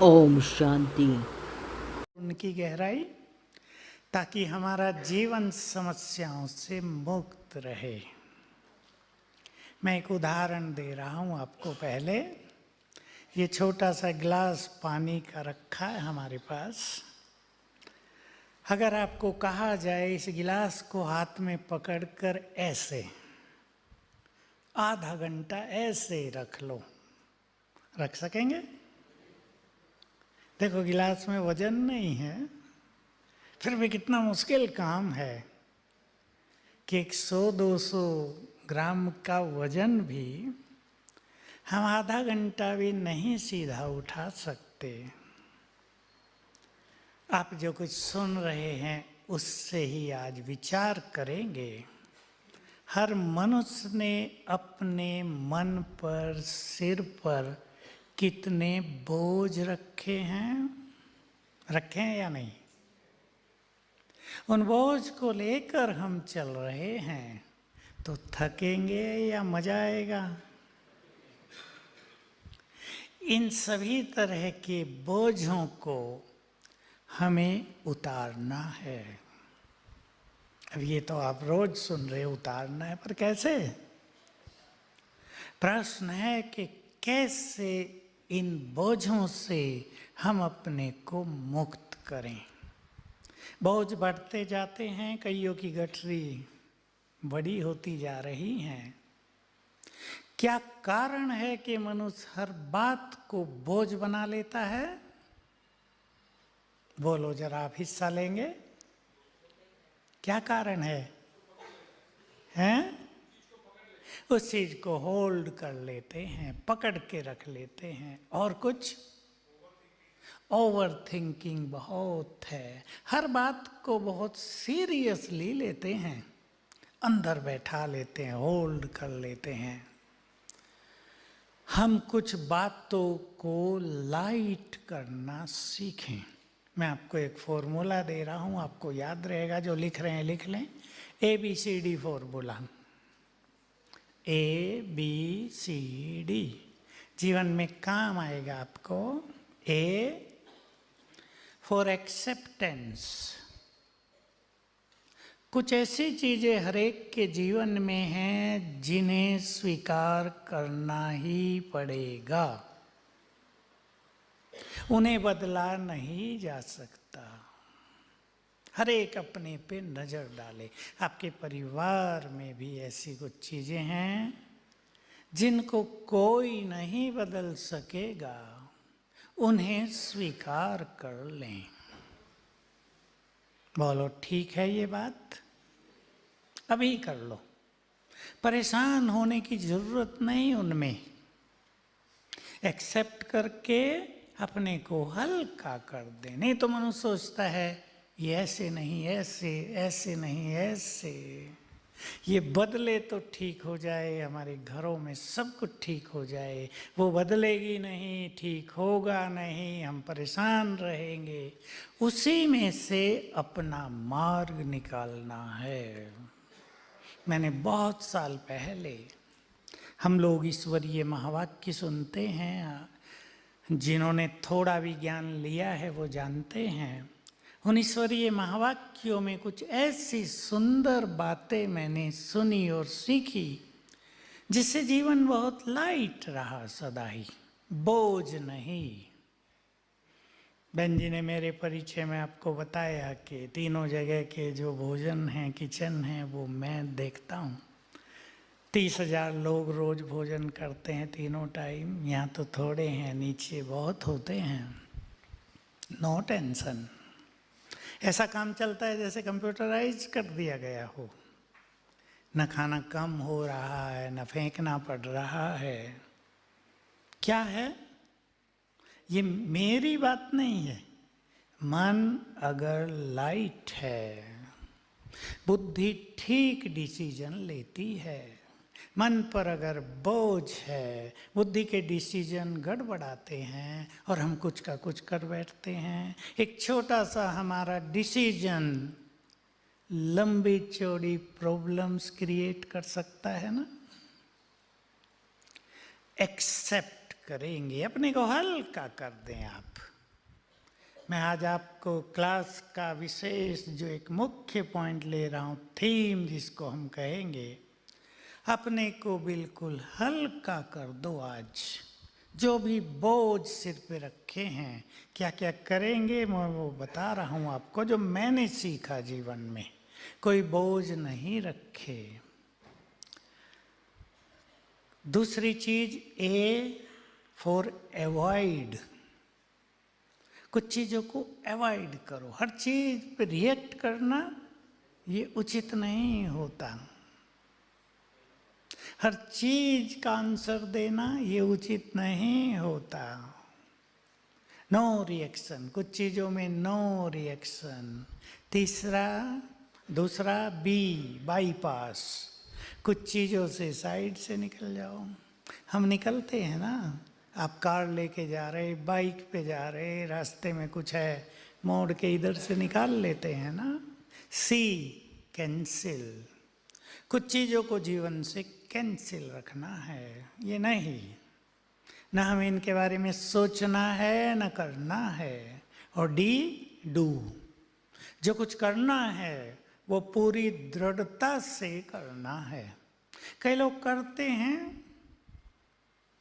ओम शांति। उनकी गहराई, ताकि हमारा जीवन समस्याओं से मुक्त रहे। मैं एक उदाहरण दे रहा हूँ आपको। पहले ये छोटा सा गिलास पानी का रखा है हमारे पास। अगर आपको कहा जाए इस गिलास को हाथ में पकड़कर ऐसे आधा घंटा ऐसे रख लो, रख सकेंगे? देखो, गिलास में वजन नहीं है, फिर भी कितना मुश्किल काम है कि 100-200 ग्राम का वजन भी हम आधा घंटा भी नहीं सीधा उठा सकते। आप जो कुछ सुन रहे हैं उससे ही आज विचार करेंगे। हर मनुष्य ने अपने मन पर, सिर पर कितने बोझ रखे हैं या नहीं? उन बोझ को लेकर हम चल रहे हैं, तो थकेंगे या मजा आएगा? इन सभी तरह के बोझों को हमें उतारना है। अब ये तो आप रोज सुन रहे, उतारना है, पर कैसे? प्रश्न है कि कैसे इन बोझों से हम अपने को मुक्त करें। बोझ बढ़ते जाते हैं, कईयों की गठरी बड़ी होती जा रही हैं। क्या कारण है कि मनुष्य हर बात को बोझ बना लेता है? बोलो जरा, आप हिस्सा लेंगे? क्या कारण है? उस चीज को होल्ड कर लेते हैं, पकड़ के रख लेते हैं। और कुछ ओवर थिंकिंग बहुत है। हर बात को बहुत सीरियसली लेते हैं, अंदर बैठा लेते हैं, होल्ड कर लेते हैं। हम कुछ बातों को लाइट करना सीखें। मैं आपको एक फॉर्मूला दे रहा हूं, आपको याद रहेगा। जो लिख रहे हैं लिख लें। ABCD फॉर्मूला, ABCD जीवन में काम आएगा आपको। A for acceptance. कुछ ऐसी चीजें हर एक के जीवन में हैं जिन्हें स्वीकार करना ही पड़ेगा, उन्हें बदला नहीं जा सकता। हर एक अपने पे नजर डाले। आपके परिवार में भी ऐसी कुछ चीजें हैं जिनको कोई नहीं बदल सकेगा, उन्हें स्वीकार कर लें। बोलो, ठीक है ये बात? अभी कर लो। परेशान होने की जरूरत नहीं उनमें। एक्सेप्ट करके अपने को हल्का कर दे। नहीं तो मनुष्य सोचता है ये ऐसे नहीं, ऐसे, ऐसे नहीं, ऐसे, ये बदले तो ठीक हो जाए, हमारे घरों में सब कुछ ठीक हो जाए। वो बदलेगी नहीं, ठीक होगा नहीं, हम परेशान रहेंगे। उसी में से अपना मार्ग निकालना है। मैंने बहुत साल पहले, हम लोग ईश्वरीय महावाक्य सुनते हैं, जिन्होंने थोड़ा भी ज्ञान लिया है वो जानते हैं। उन ईश्वरीय महावाक्यों में कुछ ऐसी सुंदर बातें मैंने सुनी और सीखी जिससे जीवन बहुत लाइट रहा, सदा ही बोझ नहीं। बहन जी ने मेरे परिचय में आपको बताया कि तीनों जगह के जो भोजन हैं, किचन हैं, वो मैं देखता हूँ। 30,000 लोग रोज भोजन करते हैं तीनों टाइम। यहाँ तो थोड़े हैं, नीचे बहुत होते हैं। No tension. ऐसा काम चलता है जैसे कंप्यूटराइज कर दिया गया हो। न खाना कम हो रहा है, न फेंकना पड़ रहा है। क्या है ये? मेरी बात नहीं है। मन अगर लाइट है, बुद्धि ठीक डिसीजन लेती है। मन पर अगर बोझ है, बुद्धि के डिसीजन गड़बड़ाते हैं और हम कुछ का कुछ कर बैठते हैं। एक छोटा सा हमारा डिसीजन लंबी चौड़ी प्रॉब्लम्स क्रिएट कर सकता है ना। एक्सेप्ट करेंगे, अपने को हल्का कर दें आप। मैं आज आपको क्लास का विशेष जो एक मुख्य पॉइंट ले रहा हूँ, थीम जिसको हम कहेंगे, अपने को बिल्कुल हल्का कर दो। आज जो भी बोझ सिर पे रखे हैं, क्या क्या करेंगे मैं वो बता रहा हूँ आपको, जो मैंने सीखा जीवन में। कोई बोझ नहीं रखे। दूसरी चीज, ए फॉर अवॉइड। कुछ चीज़ों को अवॉइड करो। हर चीज़ पे रिएक्ट करना ये उचित नहीं होता। हर चीज का आंसर देना ये उचित नहीं होता। नो रिएक्शन, कुछ चीज़ों में नो रिएक्शन। दूसरा बी, बाईपास। कुछ चीज़ों से साइड से निकल जाओ। हम निकलते हैं ना, आप कार लेके जा रहे, बाइक पे जा रहे, रास्ते में कुछ है, मोड़ के इधर से निकाल लेते हैं ना। सी, कैंसिल। कुछ चीज़ों को जीवन से कैंसिल रखना है, ये नहीं, न हमें इनके बारे में सोचना है न करना है। और डी, डू। जो कुछ करना है वो पूरी दृढ़ता से करना है। कई लोग करते हैं,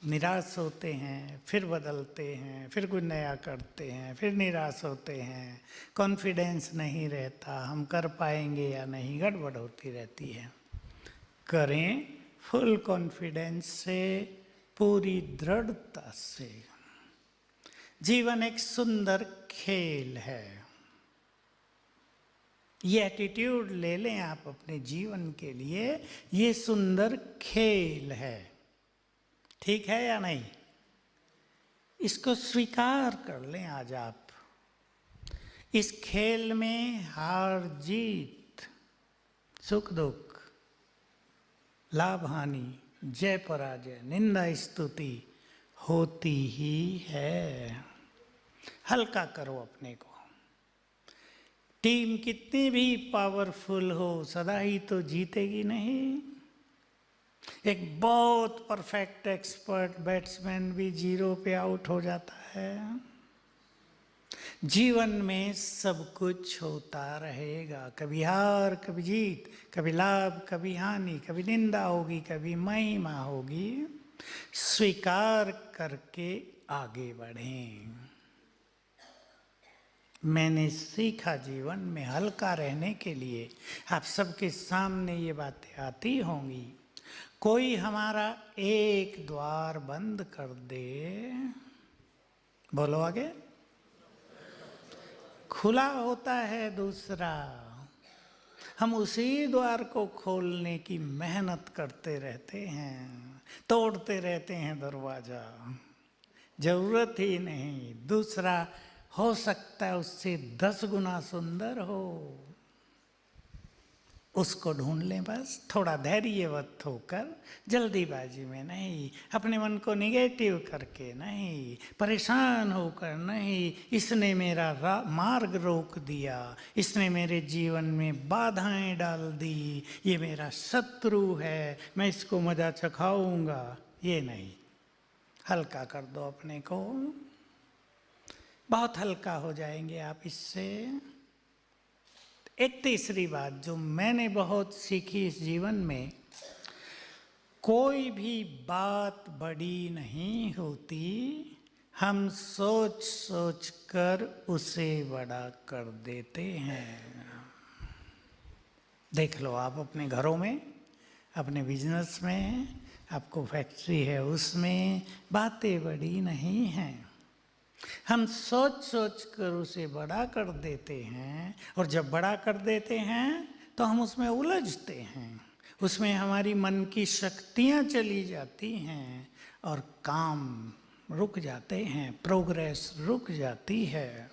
निराश होते हैं, फिर बदलते हैं, फिर कुछ नया करते हैं, फिर निराश होते हैं, कॉन्फिडेंस नहीं रहता, हम कर पाएंगे या नहीं, गड़बड़ होती रहती है। करें फुल कॉन्फिडेंस से, पूरी दृढ़ता से। जीवन एक सुंदर खेल है। ये एटीट्यूड ले लें आप अपने जीवन के लिए, ये सुंदर खेल है। ठीक है या नहीं? इसको स्वीकार कर लें आज आप। इस खेल में हार जीत, सुख दुख, लाभ हानि, जय पराजय, निंदा स्तुति होती ही है। हल्का करो अपने को। टीम कितनी भी पावरफुल हो, सदा ही तो जीतेगी नहीं। एक बहुत परफेक्ट एक्सपर्ट बैट्समैन भी 0 पे आउट हो जाता है। जीवन में सब कुछ होता रहेगा, कभी हार कभी जीत, कभी लाभ कभी हानि, कभी निंदा होगी कभी महिमा होगी। स्वीकार करके आगे बढ़ें। मैंने सीखा जीवन में हल्का रहने के लिए, आप सबके सामने ये बातें आती होंगी। कोई हमारा एक द्वार बंद कर दे, बोलो आगे, खुला होता है दूसरा। हम उसी द्वार को खोलने की मेहनत करते रहते हैं, तोड़ते रहते हैं दरवाजा। जरूरत ही नहीं, दूसरा हो सकता है उससे 10 गुना सुंदर हो, उसको ढूंढ लें। बस थोड़ा धैर्यवत होकर, जल्दीबाजी में नहीं, अपने मन को निगेटिव करके नहीं, परेशान होकर नहीं। इसने मेरा मार्ग रोक दिया, इसने मेरे जीवन में बाधाएं डाल दी, ये मेरा शत्रु है, मैं इसको मजा चखाऊंगा, ये नहीं। हल्का कर दो अपने को, बहुत हल्का हो जाएंगे आप इससे। एक तीसरी बात जो मैंने बहुत सीखी इस जीवन में, कोई भी बात बड़ी नहीं होती, हम सोच सोच कर उसे बड़ा कर देते हैं। देख लो आप अपने घरों में, अपने बिजनेस में, आपको फैक्ट्री है उसमें, बातें बड़ी नहीं हैं। हम सोच सोच कर उसे बड़ा कर देते हैं, और जब बड़ा कर देते हैं तो हम उसमें उलझते हैं, उसमें हमारी मन की शक्तियाँ चली जाती हैं और काम रुक जाते हैं, प्रोग्रेस रुक जाती है।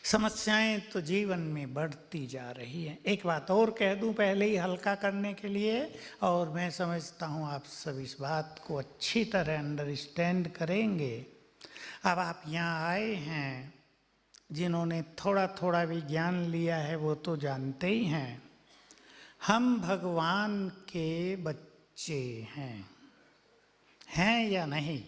समस्याएं तो जीवन में बढ़ती जा रही हैं। एक बात और कह दूं पहले ही हल्का करने के लिए, और मैं समझता हूं आप सब इस बात को अच्छी तरह अंडरस्टैंड करेंगे। अब आप यहाँ आए हैं, जिन्होंने थोड़ा थोड़ा भी ज्ञान लिया है वो तो जानते ही हैं, हम भगवान के बच्चे हैं, हैं या नहीं?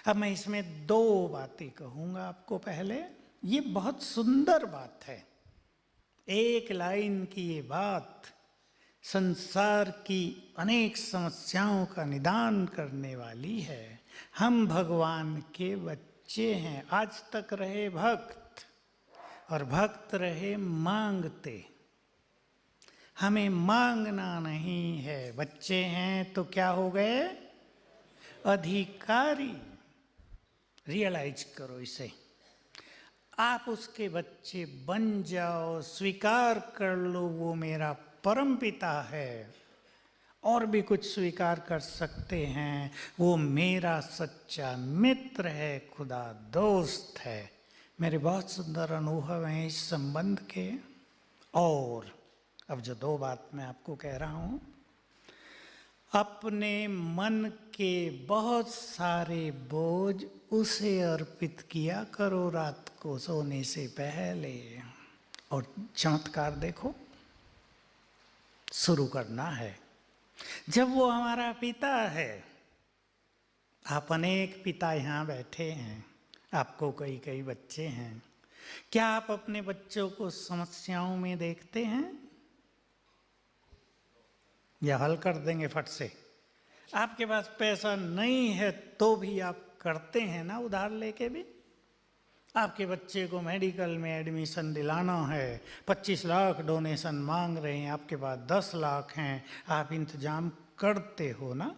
अब मैं इसमें दो बातें कहूंगा आपको। पहले, ये बहुत सुंदर बात है, एक लाइन की ये बात संसार की अनेक समस्याओं का निदान करने वाली है। हम भगवान के बच्चे हैं। आज तक रहे भक्त और भक्त रहे मांगते। हमें मांगना नहीं है। बच्चे हैं तो क्या हो गए? अधिकारी। रियलाइज करो इसे। आप उसके बच्चे बन जाओ, स्वीकार कर लो वो मेरा परम पिता है। और भी कुछ स्वीकार कर सकते हैं, वो मेरा सच्चा मित्र है, खुदा दोस्त है। मेरे बहुत सुंदर अनुभव हैं इस संबंध के। और अब जो दो बात मैं आपको कह रहा हूं, अपने मन के बहुत सारे बोझ उसे अर्पित किया करो रात को सोने से पहले। और चमत्कार देखो, शुरू करना है। जब वो हमारा पिता है, आप अनेक पिता यहाँ बैठे हैं, आपको कई कई बच्चे हैं, क्या आप अपने बच्चों को समस्याओं में देखते हैं या हल कर देंगे फट से? आपके पास पैसा नहीं है तो भी आप करते हैं ना, उधार लेके भी। आपके बच्चे को मेडिकल में एडमिशन दिलाना है, 25 लाख डोनेशन मांग रहे हैं, आपके पास 10 लाख हैं, आप इंतजाम करते हो ना।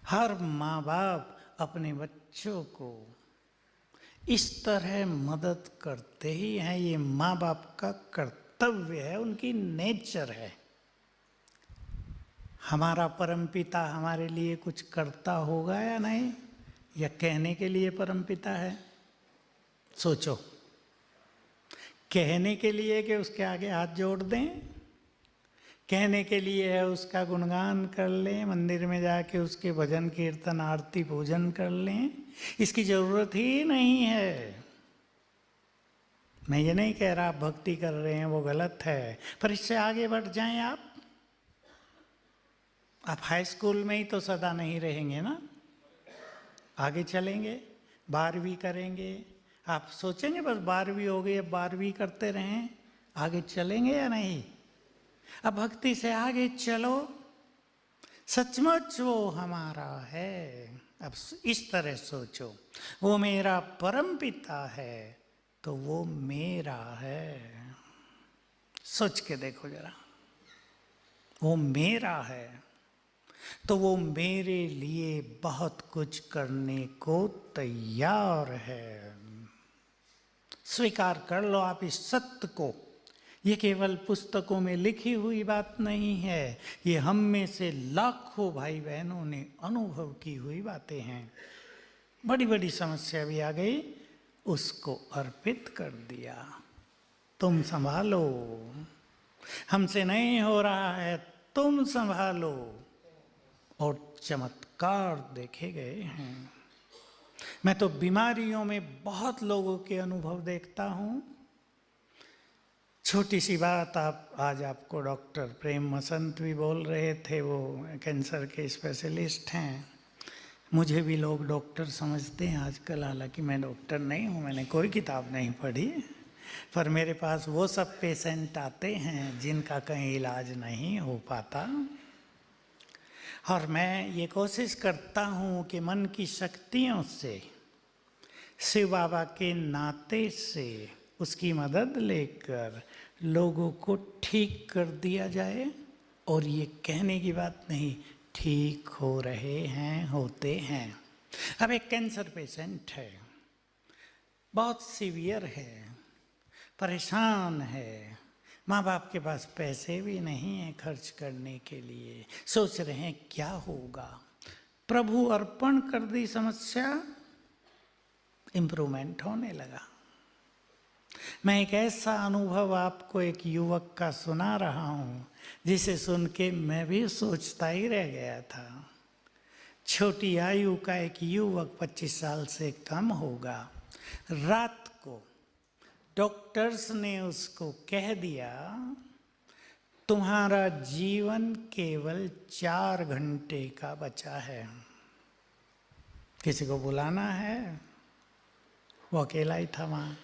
हर माँ बाप अपने बच्चों को इस तरह मदद करते ही हैं। ये माँ बाप का कर्तव्य है, उनकी नेचर है। हमारा परमपिता हमारे लिए कुछ करता होगा या नहीं, या कहने के लिए परमपिता है? सोचो। कहने के लिए कि उसके आगे हाथ जोड़ दें, कहने के लिए है उसका गुणगान कर लें, मंदिर में जाके उसके भजन कीर्तन आरती पूजन कर लें, इसकी जरूरत ही नहीं है। मैं ये नहीं कह रहा आप भक्ति कर रहे हैं वो गलत है, पर इससे आगे बढ़ जाएं आप। आप हाई स्कूल में ही तो सदा नहीं रहेंगे ना, आगे चलेंगे, 12वीं करेंगे। आप सोचेंगे बस 12वीं हो गई, अब 12वीं करते रहें, आगे चलेंगे या नहीं? अब भक्ति से आगे चलो, सचमुच वो हमारा है। अब इस तरह सोचो, वो मेरा परम पिता है तो वो मेरा है। सोच के देखो जरा, वो मेरा है तो वो मेरे लिए बहुत कुछ करने को तैयार है। स्वीकार कर लो आप इस सत्य को। ये केवल पुस्तकों में लिखी हुई बात नहीं है, ये हम में से लाखों भाई बहनों ने अनुभव की हुई बातें हैं। बड़ी बड़ी समस्या भी आ गई, उसको अर्पित कर दिया। तुम संभालो, हमसे नहीं हो रहा है, तुम संभालो। और चमत्कार देखे गए हैं। मैं तो बीमारियों में बहुत लोगों के अनुभव देखता हूं। छोटी सी बात, आप आज आपको डॉक्टर प्रेम मसंत भी बोल रहे थे, वो कैंसर के स्पेशलिस्ट हैं। मुझे भी लोग डॉक्टर समझते हैं आजकल, हालांकि मैं डॉक्टर नहीं हूँ, मैंने कोई किताब नहीं पढ़ी, पर मेरे पास वो सब पेशेंट आते हैं जिनका कहीं इलाज नहीं हो पाता। और मैं ये कोशिश करता हूँ कि मन की शक्तियों से, शिव बाबा के नाते से उसकी मदद लेकर लोगों को ठीक कर दिया जाए। और ये कहने की बात नहीं, ठीक हो रहे हैं, होते हैं। अब एक कैंसर पेशेंट है, बहुत सीवियर है, परेशान है, माँ बाप के पास पैसे भी नहीं हैं खर्च करने के लिए, सोच रहे हैं क्या होगा। प्रभु अर्पण कर दी समस्या, इम्प्रूवमेंट होने लगा। मैं एक ऐसा अनुभव आपको एक युवक का सुना रहा हूँ जिसे सुन के मैं भी सोचता ही रह गया था। छोटी आयु का एक युवक, 25 साल से कम होगा, रात को डॉक्टर्स ने उसको कह दिया तुम्हारा जीवन केवल 4 घंटे का बचा है। किसी को बुलाना है, वो अकेला ही था वहाँ।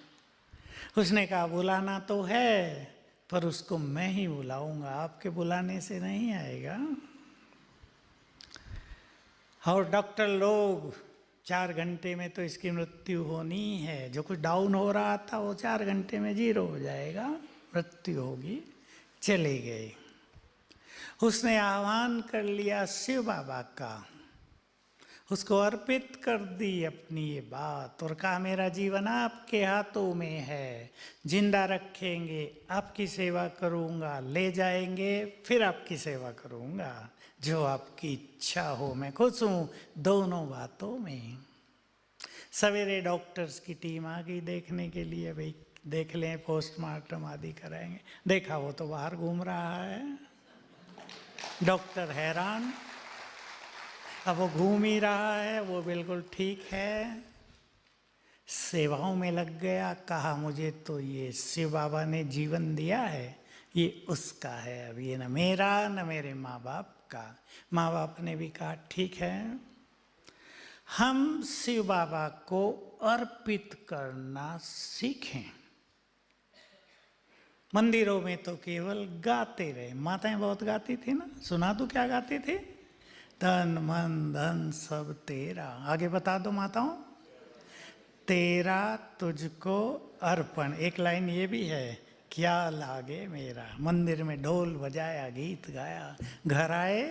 उसने कहा बुलाना तो है, पर उसको मैं ही बुलाऊंगा, आपके बुलाने से नहीं आएगा। और डॉक्टर लोग 4 घंटे में तो इसकी मृत्यु होनी है। जो कुछ डाउन हो रहा था वो 4 घंटे में 0 हो जाएगा, मृत्यु होगी। चले गए। उसने आह्वान कर लिया शिव बाबा का, उसको अर्पित कर दी अपनी ये बात और कहा मेरा जीवन आपके हाथों में है, जिंदा रखेंगे आपकी सेवा करूँगा, ले जाएंगे फिर आपकी सेवा करूँगा, जो आपकी इच्छा हो। मैं खुश हूँ दोनों बातों में। सवेरे डॉक्टर्स की टीम आ गई देखने के लिए, भाई देख लें, पोस्टमार्टम आदि कराएंगे। देखा वो तो बाहर घूम रहा है। डॉक्टर हैरान, अब वो घूम ही रहा है, वो बिल्कुल ठीक है। सेवाओं में लग गया, कहा मुझे तो ये शिव बाबा ने जीवन दिया है, ये उसका है, अब ये न मेरा न मेरे माँ बाप का। माँ बाप ने भी कहा ठीक है, हम शिव बाबा को अर्पित करना सीखें। मंदिरों में तो केवल गाते रहे, माताएं बहुत गाती थी ना, सुना तो क्या गाती थी? तन मन धन सब तेरा। आगे बता दो माताओं, तेरा तुझको अर्पण। एक लाइन ये भी है, क्या लागे मेरा। मंदिर में ढोल बजाया, गीत गाया, घर आए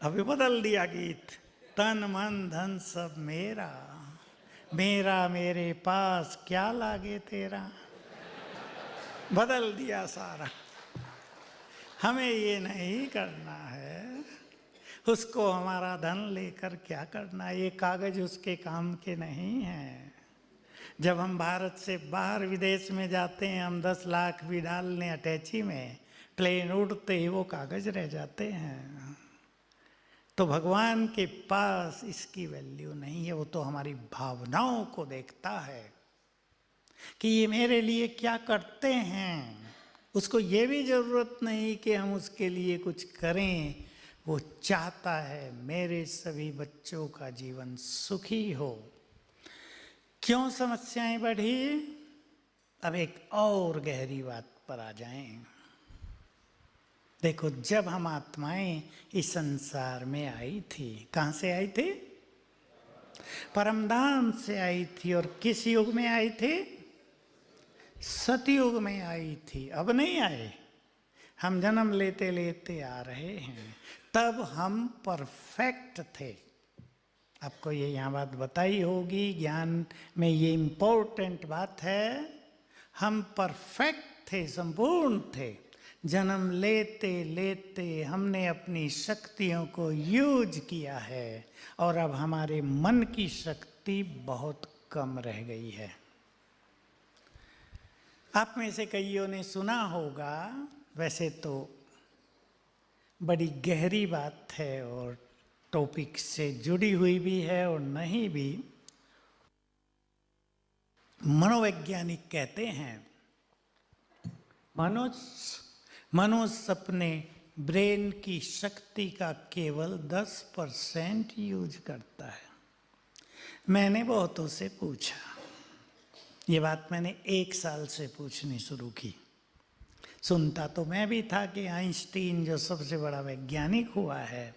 अभी बदल दिया गीत, तन मन धन सब मेरा, मेरा मेरे पास क्या लागे तेरा। बदल दिया सारा। हमें ये नहीं करना है, उसको हमारा धन लेकर क्या करना, ये कागज उसके काम के नहीं हैं। जब हम भारत से बाहर विदेश में जाते हैं, हम 10 लाख भी डाल लें अटैची में, प्लेन उड़ते ही वो कागज रह जाते हैं। तो भगवान के पास इसकी वैल्यू नहीं है, वो तो हमारी भावनाओं को देखता है कि ये मेरे लिए क्या करते हैं। उसको ये भी जरूरत नहीं कि हम उसके लिए कुछ करें, वो चाहता है मेरे सभी बच्चों का जीवन सुखी हो। क्यों समस्याएं बढ़ी? अब एक और गहरी बात पर आ जाएं। देखो, जब हम आत्माएं इस संसार में आई थी, कहाँ से आई थी? परमधाम से आई थी। और किस युग में आई थी? सतयुग में आई थी। अब नहीं आए, हम जन्म लेते लेते आ रहे हैं। तब हम परफेक्ट थे। आपको ये यहाँ बात बताई होगी, ज्ञान में ये इम्पोर्टेंट बात है। हम परफेक्ट थे, संपूर्ण थे। जन्म लेते लेते हमने अपनी शक्तियों को यूज किया है और अब हमारे मन की शक्ति बहुत कम रह गई है। आप में से कईयों ने सुना होगा, वैसे तो बड़ी गहरी बात है और टॉपिक से जुड़ी हुई भी है और नहीं भी। मनोवैज्ञानिक कहते हैं मनुष्य अपने ब्रेन की शक्ति का केवल 10% यूज करता है। मैंने बहुतों से पूछा, ये बात मैंने 1 साल से पूछनी शुरू की। सुनता तो मैं भी था कि आइंस्टीन जो सबसे बड़ा वैज्ञानिक हुआ है,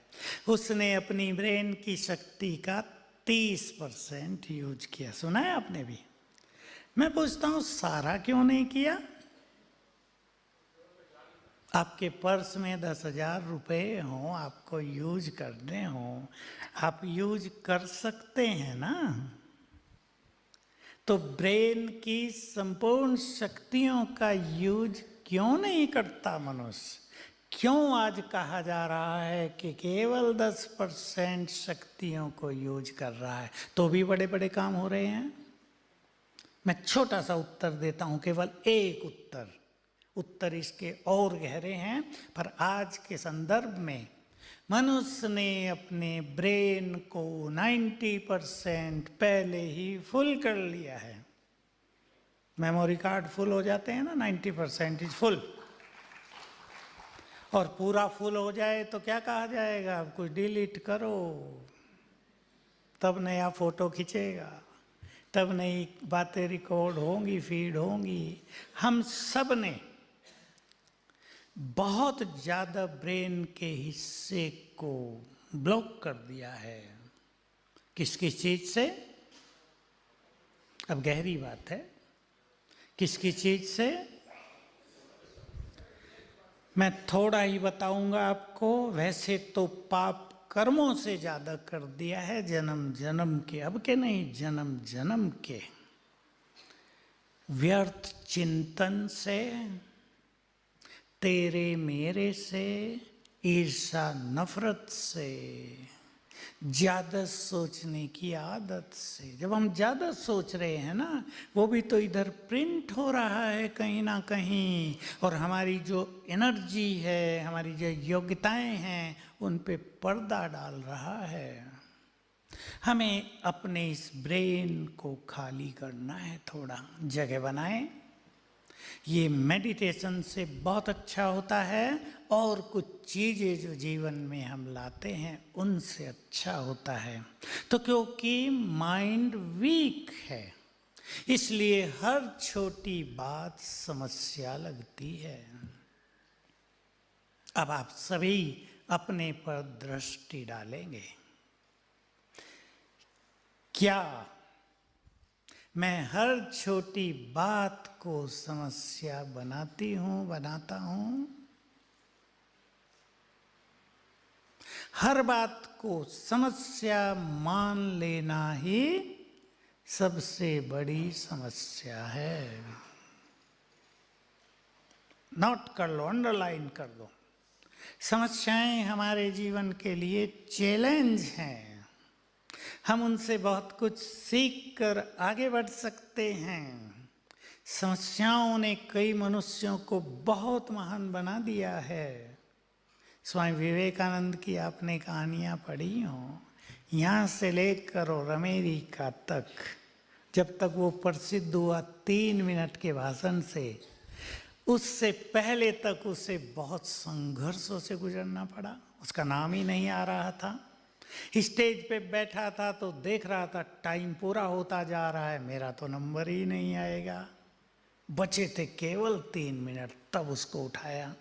उसने अपनी ब्रेन की शक्ति का 30% यूज किया। सुना है आपने भी? मैं पूछता हूँ, सारा क्यों नहीं किया? आपके पर्स में 10,000 रुपये हों, आपको यूज करने हों, आप यूज कर सकते हैं ना। तो ब्रेन की संपूर्ण शक्तियों का यूज क्यों नहीं करता मनुष्य? क्यों आज कहा जा रहा है कि केवल 10% शक्तियों को यूज कर रहा है, तो भी बड़े बड़े काम हो रहे हैं? मैं छोटा सा उत्तर देता हूं, केवल एक उत्तर इसके और गहरे हैं, पर आज के संदर्भ में मनुष्य ने अपने ब्रेन को 90% पहले ही फुल कर लिया है। मेमोरी कार्ड फुल हो जाते हैं ना, 90% इज फुल। और पूरा फुल हो जाए तो क्या कहा जाएगा, अब कुछ डिलीट करो, तब नया फोटो खींचेगा, तब नई बातें रिकॉर्ड होंगी, फीड होंगी। हम सब ने बहुत ज़्यादा ब्रेन के हिस्से को ब्लॉक कर दिया है। किस किस चीज़ से? अब गहरी बात है, किस किस चीज़ से? मैं थोड़ा ही बताऊंगा आपको। वैसे तो पाप कर्मों से ज़्यादा कर दिया है, जन्म जन्म के, अब के नहीं, जन्म जन्म के व्यर्थ चिंतन से, तेरे मेरे से, ईर्षा नफरत से, ज़्यादा सोचने की आदत से। जब हम ज़्यादा सोच रहे हैं ना, वो भी तो इधर प्रिंट हो रहा है कहीं ना कहीं, और हमारी जो एनर्जी है, हमारी जो योग्यताएं हैं, उन पे पर्दा डाल रहा है। हमें अपने इस ब्रेन को खाली करना है, थोड़ा जगह बनाएं। ये मेडिटेशन से बहुत अच्छा होता है, और कुछ चीज़ें जो जीवन में हम लाते हैं उनसे अच्छा होता है। तो क्योंकि माइंड वीक है, इसलिए हर छोटी बात समस्या लगती है। अब आप सभी अपने पर दृष्टि डालेंगे। क्या मैं हर छोटी बात को समस्या बनाता हूं? हर बात को समस्या मान लेना ही सबसे बड़ी समस्या है। नोट कर लो, अंडरलाइन कर लो। समस्याएं हमारे जीवन के लिए चैलेंज हैं। हम उनसे बहुत कुछ सीख कर आगे बढ़ सकते हैं। समस्याओं ने कई मनुष्यों को बहुत महान बना दिया है। स्वामी विवेकानंद की आपने कहानियाँ पढ़ी हो, यहाँ से लेकर और अमेरिका तक, जब तक वो प्रसिद्ध हुआ 3 मिनट के भाषण से, उससे पहले तक उसे बहुत संघर्षों से गुजरना पड़ा। उसका नाम ही नहीं आ रहा था। स्टेज पे बैठा था तो देख रहा था टाइम पूरा होता जा रहा है, मेरा तो नंबर ही नहीं आएगा। बचे थे केवल 3 मिनट, तब उसको उठाया।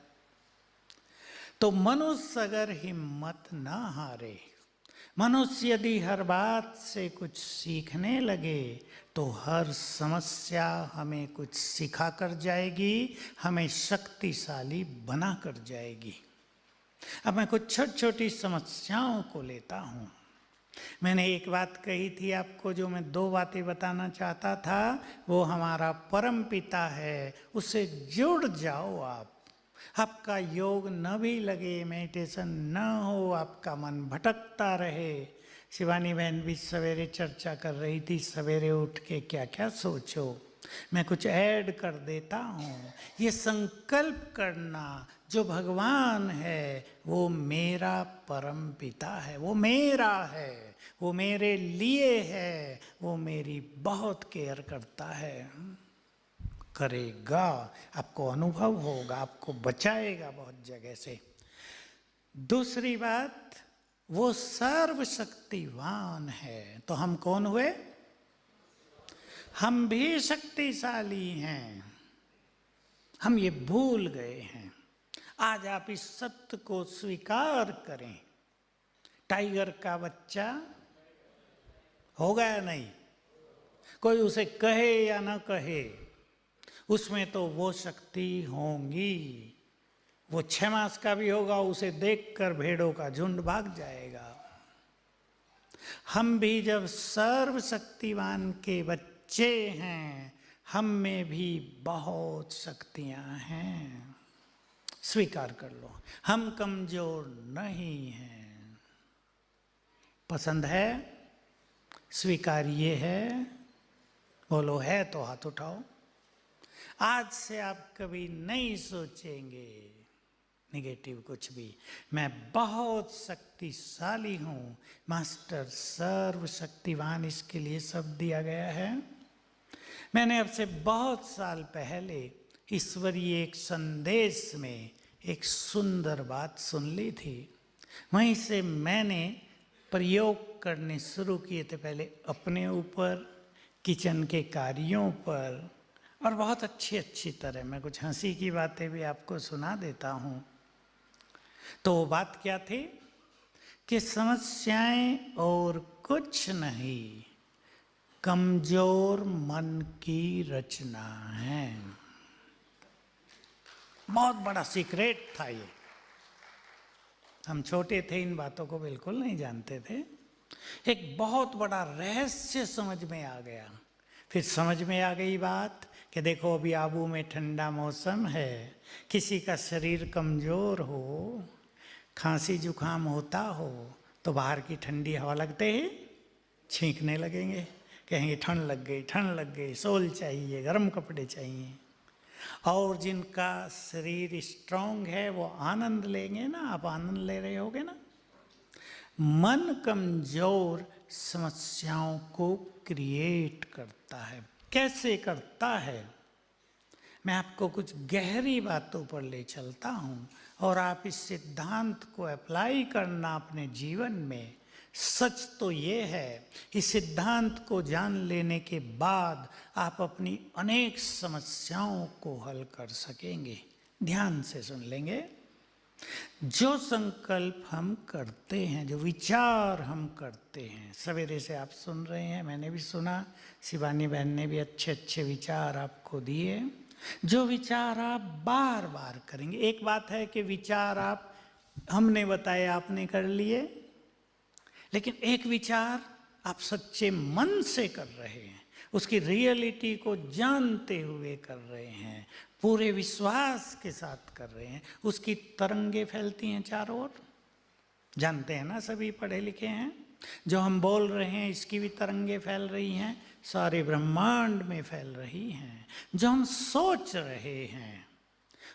तो मनुष्य अगर हिम्मत न हारे, मनुष्य यदि हर बात से कुछ सीखने लगे, तो हर समस्या हमें कुछ सिखा कर जाएगी, हमें शक्तिशाली बना कर जाएगी। अब मैं कुछ छोटी छोटी समस्याओं को लेता हूँ। मैंने एक बात कही थी आपको, जो मैं 2 बातें बताना चाहता था, वो हमारा परम पिता है, उससे जुड़ जाओ आप। आपका योग न भी लगे, मेडिटेशन न हो, आपका मन भटकता रहे। शिवानी बहन भी सवेरे चर्चा कर रही थी, सवेरे उठ के क्या क्या सोचो। मैं कुछ ऐड कर देता हूँ। ये संकल्प करना, जो भगवान है वो मेरा परम पिता है, वो मेरा है, वो मेरे लिए है, वो मेरी बहुत केयर करता है, करेगा, आपको अनुभव होगा, आपको बचाएगा बहुत जगह से। दूसरी बात, वो सर्वशक्तिवान है। तो हम कौन हुए? हम भी शक्तिशाली हैं, हम ये भूल गए हैं। आज आप इस सत्य को स्वीकार करें। टाइगर का बच्चा होगा या नहीं? कोई उसे कहे या ना कहे, उसमें तो वो शक्ति होंगी। वो 6 मास का भी होगा, उसे देखकर भेड़ों का झुंड भाग जाएगा। हम भी जब सर्वशक्तिवान के बच्चे हैं, हम में भी बहुत शक्तियां हैं। स्वीकार कर लो, हम कमजोर नहीं हैं। पसंद है? स्वीकार्य है? बोलो है तो हाथ उठाओ। आज से आप कभी नहीं सोचेंगे निगेटिव कुछ भी। मैं बहुत शक्तिशाली हूँ। मास्टर सर्वशक्तिवान, इसके लिए शब्द दिया गया है। मैंने अब से बहुत साल पहले ईश्वरीय एक संदेश में एक सुंदर बात सुन ली थी, वहीं से मैंने प्रयोग करने शुरू किए थे, पहले अपने ऊपर, किचन के कार्यों पर, और बहुत अच्छी अच्छी तरह। मैं कुछ हंसी की बातें भी आपको सुना देता हूँ। तो वो बात क्या थी कि समस्याएं और कुछ नहीं, कमजोर मन की रचना है। बहुत बड़ा सीक्रेट था ये। हम छोटे थे, इन बातों को बिल्कुल नहीं जानते थे। एक बहुत बड़ा रहस्य समझ में आ गया। फिर समझ में आ गई बात कि देखो अभी आबू में ठंडा मौसम है, किसी का शरीर कमजोर हो, खांसी जुकाम होता हो, तो बाहर की ठंडी हवा लगते ही छींकने लगेंगे, कहेंगे ठंड लग गई, ठंड लग गई, शॉल चाहिए, गर्म कपड़े चाहिए। और जिनका शरीर स्ट्रांग है वो आनंद लेंगे ना, आप आनंद ले रहे होगे ना। मन कमजोर समस्याओं को क्रिएट करता है। कैसे करता है, मैं आपको कुछ गहरी बातों पर ले चलता हूँ और आप इस सिद्धांत को अप्लाई करना अपने जीवन में। सच तो ये है, इस सिद्धांत को जान लेने के बाद आप अपनी अनेक समस्याओं को हल कर सकेंगे। ध्यान से सुन लेंगे। जो संकल्प हम करते हैं, जो विचार हम करते हैं, सवेरे से आप सुन रहे हैं, मैंने भी सुना, शिवानी बहन ने भी अच्छे अच्छे विचार आपको दिए। जो विचार आप बार बार करेंगे, एक बात है कि विचार आप, हमने बताया, आपने कर लिए, लेकिन एक विचार आप सच्चे मन से कर रहे हैं, उसकी रियलिटी को जानते हुए कर रहे हैं, पूरे विश्वास के साथ कर रहे हैं, उसकी तरंगे फैलती हैं चारों ओर। जानते हैं ना, सभी पढ़े लिखे हैं। जो हम बोल रहे हैं इसकी भी तरंगे फैल रही हैं, सारे ब्रह्मांड में फैल रही हैं। जो हम सोच रहे हैं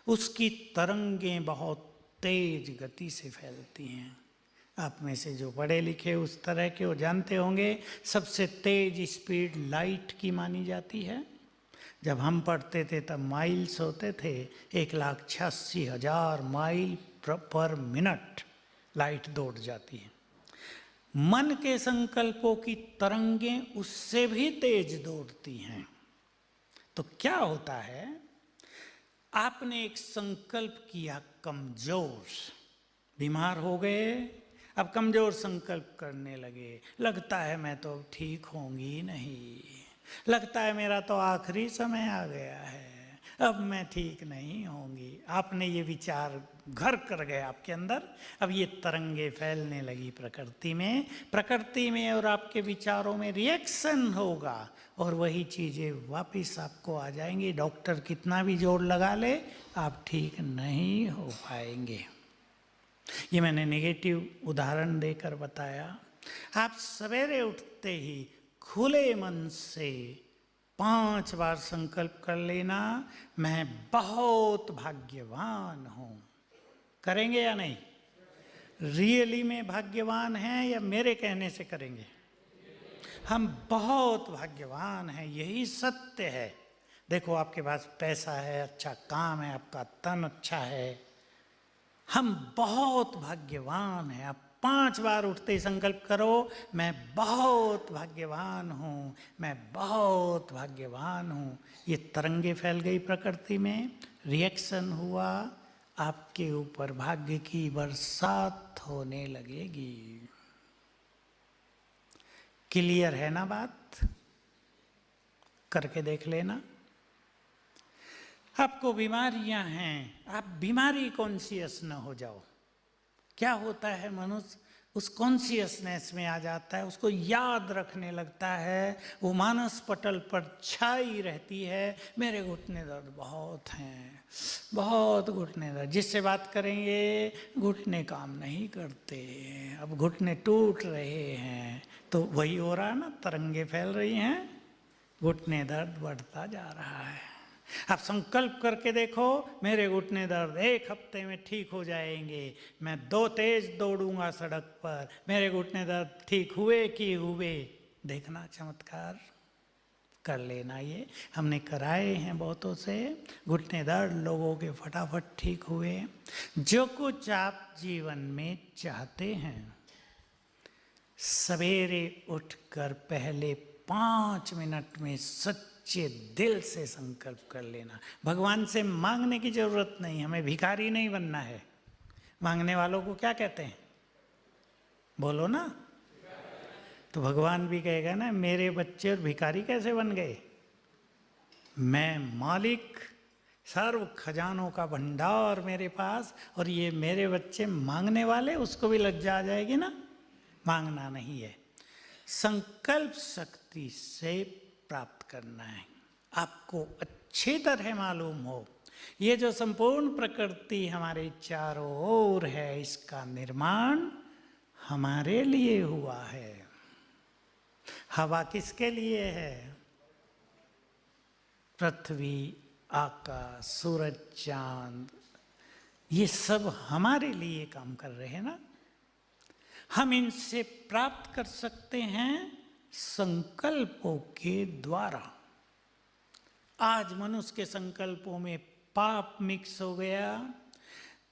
उसकी तरंगें बहुत तेज गति से फैलती हैं। आप में से जो पढ़े लिखे उस तरह के वो जानते होंगे, सबसे तेज स्पीड लाइट की मानी जाती है। जब हम पढ़ते थे तब माइल्स होते थे, 1,86,000 माइल पर मिनट लाइट दौड़ जाती है। मन के संकल्पों की तरंगें उससे भी तेज दौड़ती हैं। तो क्या होता है, आपने एक संकल्प किया कमजोर, बीमार हो गए, अब कमजोर संकल्प करने लगे, लगता है मैं तो ठीक होंगी नहीं, लगता है मेरा तो आखिरी समय आ गया है, अब मैं ठीक नहीं होंगी। आपने ये विचार घर कर गए आपके अंदर, अब ये तरंगे फैलने लगी प्रकृति में और आपके विचारों में रिएक्शन होगा और वही चीज़ें वापस आपको आ जाएंगी। डॉक्टर कितना भी जोर लगा ले, आप ठीक नहीं हो पाएंगे। ये मैंने नेगेटिव उदाहरण देकर बताया। आप सवेरे उठते ही खुले मन से 5 बार संकल्प कर लेना, मैं बहुत भाग्यवान हूं। करेंगे या नहीं? रियली में भाग्यवान हैं या मेरे कहने से करेंगे? हम बहुत भाग्यवान हैं, यही सत्य है। देखो आपके पास पैसा है, अच्छा काम है, आपका तन अच्छा है, हम बहुत भाग्यवान हैं। आप 5 बार उठते ही संकल्प करो, मैं बहुत भाग्यवान हूँ, मैं बहुत भाग्यवान हूँ। ये तरंगे फैल गई प्रकृति में, रिएक्शन हुआ, आपके ऊपर भाग्य की बरसात होने लगेगी। क्लियर है ना बात? करके देख लेना। आपको बीमारियां हैं, आप बीमारी कॉन्शियस न हो जाओ। क्या होता है, मनुष्य उस कॉन्शियसनेस में आ जाता है, उसको याद रखने लगता है, वो मानस पटल पर छाई रहती है, मेरे घुटने दर्द बहुत हैं, बहुत घुटने दर्द। जिससे बात करेंगे घुटने काम नहीं करते, अब घुटने टूट रहे हैं, तो वही हो रहा है ना, तरंगे फैल रही हैं, घुटने दर्द बढ़ता जा रहा है। आप संकल्प करके देखो, मेरे घुटने दर्द 1 हफ्ते में ठीक हो जाएंगे, मैं 2 तेज दौड़ूंगा सड़क पर, मेरे घुटने दर्द ठीक हुए कि हुए। देखना चमत्कार। कर लेना। ये हमने कराए हैं बहुतों से, घुटने दर्द लोगों के फटाफट ठीक हुए। जो कुछ आप जीवन में चाहते हैं, सवेरे उठकर पहले 5 मिनट में सच्चे दिल से संकल्प कर लेना। भगवान से मांगने की जरूरत नहीं, हमें भिखारी नहीं बनना है। मांगने वालों को क्या कहते हैं, बोलो ना। तो भगवान भी कहेगा ना, मेरे बच्चे और भिखारी कैसे बन गए? मैं मालिक, सर्व खजानों का भंडार मेरे पास, और ये मेरे बच्चे मांगने वाले, उसको भी लज्जा आ जाएगी ना। मांगना नहीं है, संकल्प शक्ति से प्राप्त करना है। आपको अच्छी तरह मालूम हो, ये जो संपूर्ण प्रकृति हमारे चारों ओर है, इसका निर्माण हमारे लिए हुआ है। हवा किसके लिए है? पृथ्वी, आकाश, सूरज, चांद, ये सब हमारे लिए काम कर रहे हैं ना। हम इनसे प्राप्त कर सकते हैं संकल्पों के द्वारा। आज मनुष्य के संकल्पों में पाप मिक्स हो गया,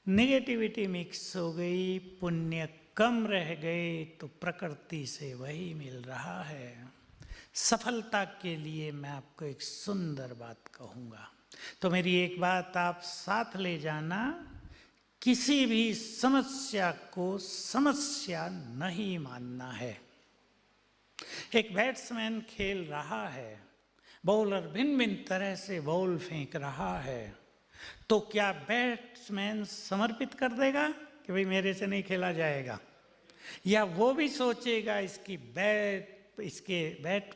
नेगेटिविटी मिक्स हो गई, पुण्य कम रह गए, तो प्रकृति से वही मिल रहा है। सफलता के लिए मैं आपको एक सुंदर बात कहूँगा, तो मेरी एक बात आप साथ ले जाना, किसी भी समस्या को समस्या नहीं मानना है। एक बैट्समैन खेल रहा है, बॉलर भिन्न भिन्न तरह से बॉल फेंक रहा है, तो क्या बैट्समैन समर्पित कर देगा कि भाई मेरे से नहीं खेला जाएगा? या वो भी सोचेगा इसके बैट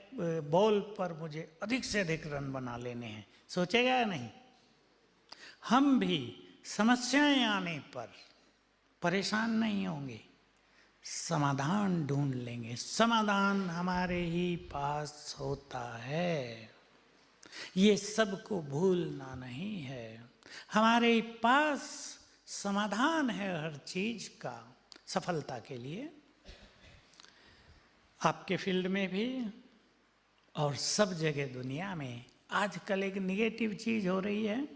बॉल पर मुझे अधिक से अधिक रन बना लेने हैं? सोचेगा या नहीं? हम भी समस्याएं आने पर परेशान नहीं होंगे, समाधान ढूंढ लेंगे। समाधान हमारे ही पास होता है, ये सबको भूलना नहीं है। हमारे पास समाधान है हर चीज का, सफलता के लिए। आपके फील्ड में भी और सब जगह दुनिया में आजकल एक निगेटिव चीज हो रही है।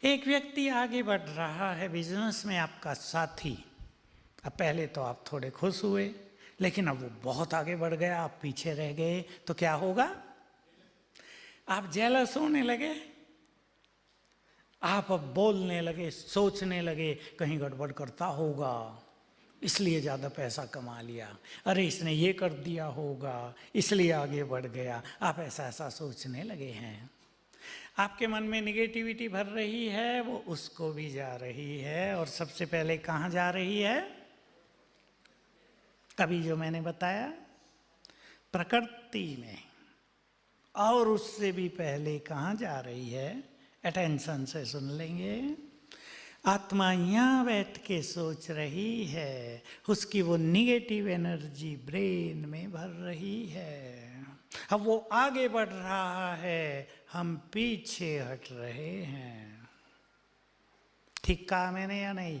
एक व्यक्ति आगे बढ़ रहा है बिजनेस में, आपका साथी। अब पहले तो आप थोड़े खुश हुए, लेकिन अब वो बहुत आगे बढ़ गया, आप पीछे रह गए, तो क्या होगा? आप जेलस होने लगे, आप अब बोलने लगे, सोचने लगे कहीं गड़बड़ करता होगा इसलिए ज़्यादा पैसा कमा लिया, अरे इसने ये कर दिया होगा इसलिए आगे बढ़ गया। आप ऐसा ऐसा सोचने लगे हैं। आपके मन में निगेटिविटी भर रही है, वो उसको भी जा रही है, और सबसे पहले कहाँ जा रही है? अभी जो मैंने बताया, प्रकृति में। और उससे भी पहले कहाँ जा रही है? अटेंशन से सुन लेंगे। आत्मा यहाँ बैठ के सोच रही है, उसकी वो निगेटिव एनर्जी ब्रेन में भर रही है। अब वो आगे बढ़ रहा है, हम पीछे हट रहे हैं। ठीक कहा मैंने या नहीं?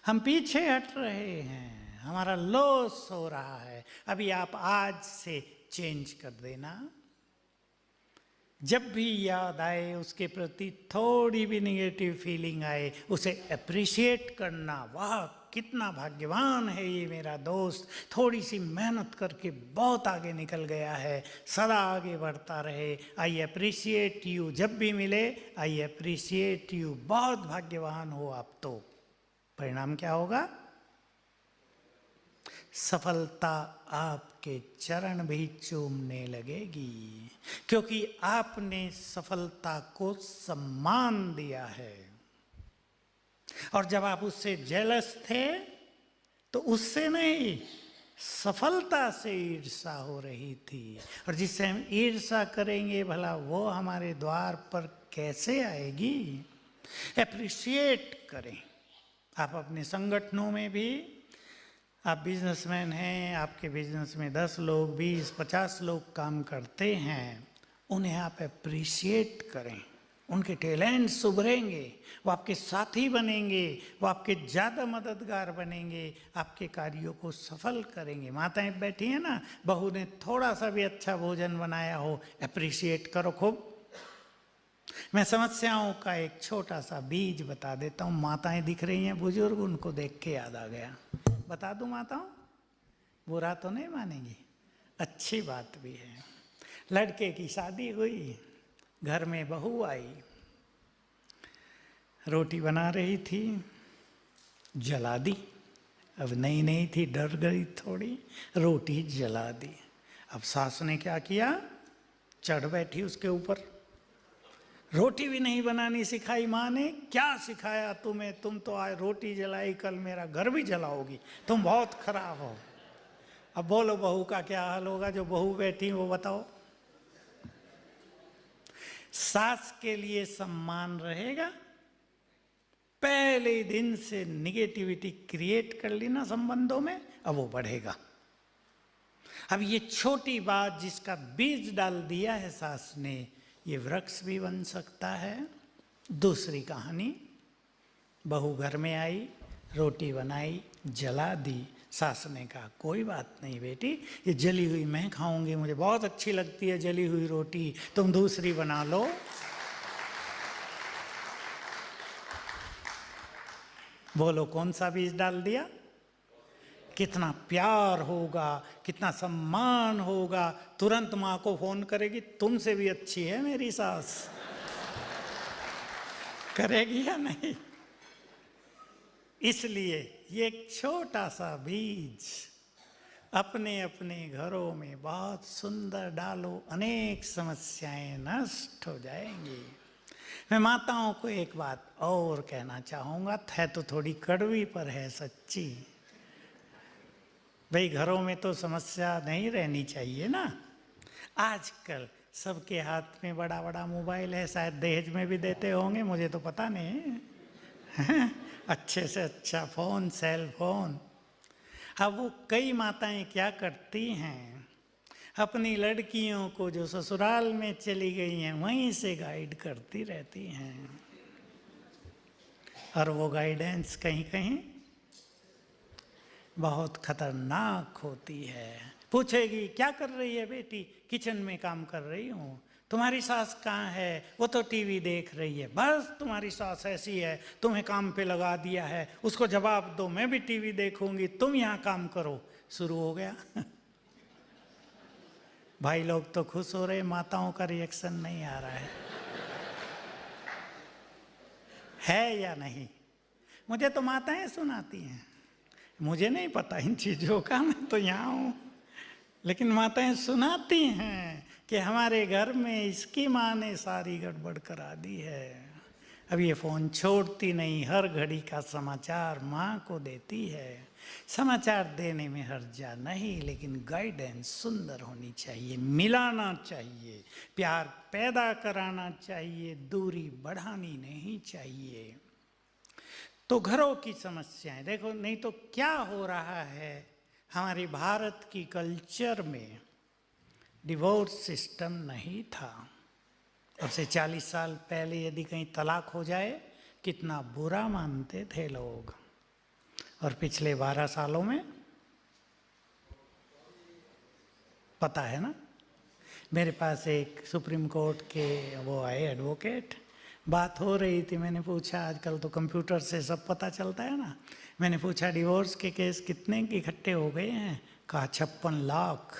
हम पीछे हट रहे हैं, हमारा लॉस हो रहा है। अभी आप आज से चेंज कर देना। जब भी याद आए, उसके प्रति थोड़ी भी निगेटिव फीलिंग आए, उसे अप्रिशिएट करना। वाह कितना भाग्यवान है ये मेरा दोस्त, थोड़ी सी मेहनत करके बहुत आगे निकल गया है, सदा आगे बढ़ता रहे। I appreciate you. जब भी मिले आई अप्रिशिएट यू, बहुत भाग्यवान हो आप। तो परिणाम क्या होगा? सफलता आपके चरण भी चूमने लगेगी, क्योंकि आपने सफलता को सम्मान दिया है। और जब आप उससे जेलस थे तो उससे नहीं, सफलता से ईर्ष्या हो रही थी। और जिससे हम ईर्ष्या करेंगे, भला वो हमारे द्वार पर कैसे आएगी? एप्रिशिएट करें। आप अपने संगठनों में भी, आप बिजनेसमैन हैं, आपके बिजनेस में 10 लोग, 20, 50 लोग काम करते हैं, उन्हें आप अप्रिशिएट करें। उनके टैलेंट्स उभरेंगे, वो आपके साथी बनेंगे, वो आपके ज़्यादा मददगार बनेंगे, आपके कार्यों को सफल करेंगे। माताएं बैठी हैं ना, बहू ने थोड़ा सा भी अच्छा भोजन बनाया हो, एप्रिशिएट करो खूब। मैं समस्याओं का एक छोटा सा बीज बता देता हूँ। माताएं दिख रही हैं बुजुर्ग, उनको देख के याद आ गया, बता दूं माताओं, बुरा तो नहीं मानेंगी, अच्छी बात भी है। लड़के की शादी हुई, घर में बहू आई, रोटी बना रही थी, जला दी। अब नई नई थी, डर गई थोड़ी, रोटी जला दी। अब सास ने क्या किया, चढ़ बैठी उसके ऊपर। रोटी भी नहीं बनानी सिखाई माँ ने। क्या सिखाया तुम्हें, तुम तो आज रोटी जलाई, कल मेरा घर भी जलाओगी, तुम बहुत खराब हो। अब बोलो बहू का क्या हाल होगा, जो बहू बैठी वो बताओ। सास के लिए सम्मान रहेगा, पहले दिन से निगेटिविटी क्रिएट कर ली ना संबंधों में, अब वो बढ़ेगा। अब ये छोटी बात जिसका बीज डाल दिया है सास ने, ये वृक्ष भी बन सकता है। दूसरी कहानी, बहू घर में आई, रोटी बनाई, जला दी। सास ने कहा कोई बात नहीं बेटी, ये जली हुई मैं खाऊंगी, मुझे बहुत अच्छी लगती है जली हुई रोटी, तुम दूसरी बना लो। बोलो कौन सा बीज डाल दिया? कितना प्यार होगा, कितना सम्मान होगा। तुरंत माँ को फोन करेगी, तुमसे भी अच्छी है मेरी सास। करेगी या नहीं? इसलिए ये एक छोटा सा बीज अपने अपने घरों में बहुत सुंदर डालो, अनेक समस्याएं नष्ट हो जाएंगी। मैं माताओं को एक बात और कहना चाहूँगा, है तो थोड़ी कड़वी पर है सच्ची। भाई घरों में तो समस्या नहीं रहनी चाहिए ना। आजकल सबके हाथ में बड़ा बड़ा मोबाइल है, शायद दहेज में भी देते होंगे, मुझे तो पता नहीं है। अच्छे से अच्छा फ़ोन, सेल फोन। अब वो कई माताएं क्या करती हैं, अपनी लड़कियों को जो ससुराल में चली गई हैं वहीं से गाइड करती रहती हैं, और वो गाइडेंस कहीं कहीं बहुत खतरनाक होती है। पूछेगी क्या कर रही है बेटी, किचन में काम कर रही हूँ। तुम्हारी सास कहाँ है? वो तो टीवी देख रही है। बस तुम्हारी सास ऐसी है, तुम्हें काम पे लगा दिया है, उसको जवाब दो, मैं भी टीवी देखूंगी, तुम यहाँ काम करो। शुरू हो गया। भाई लोग तो खुश हो रहे, माताओं का रिएक्शन नहीं आ रहा है या नहीं? मुझे तो माताएं सुनाती हैं, मुझे नहीं पता इन चीज़ों का, मैं तो यहाँ हूँ, लेकिन माताएं सुनाती हैं कि हमारे घर में इसकी माँ ने सारी गड़बड़ करा दी है। अब ये फ़ोन छोड़ती नहीं, हर घड़ी का समाचार माँ को देती है। समाचार देने में हर्जा नहीं, लेकिन गाइडेंस सुंदर होनी चाहिए, मिलाना चाहिए, प्यार पैदा कराना चाहिए, दूरी बढ़ानी नहीं चाहिए। तो घरों की समस्याएं देखो, नहीं तो क्या हो रहा है हमारे भारत की कल्चर में, डिवोर्स सिस्टम नहीं था। अब से 40 साल पहले यदि कहीं तलाक हो जाए कितना बुरा मानते थे लोग, और पिछले 12 सालों में पता है ना। मेरे पास एक सुप्रीम कोर्ट के वो आए एडवोकेट, बात हो रही थी, मैंने पूछा, आजकल तो कंप्यूटर से सब पता चलता है ना, मैंने पूछा डिवोर्स के केस कितने इकट्ठे हो गए हैं? कहा 56 लाख।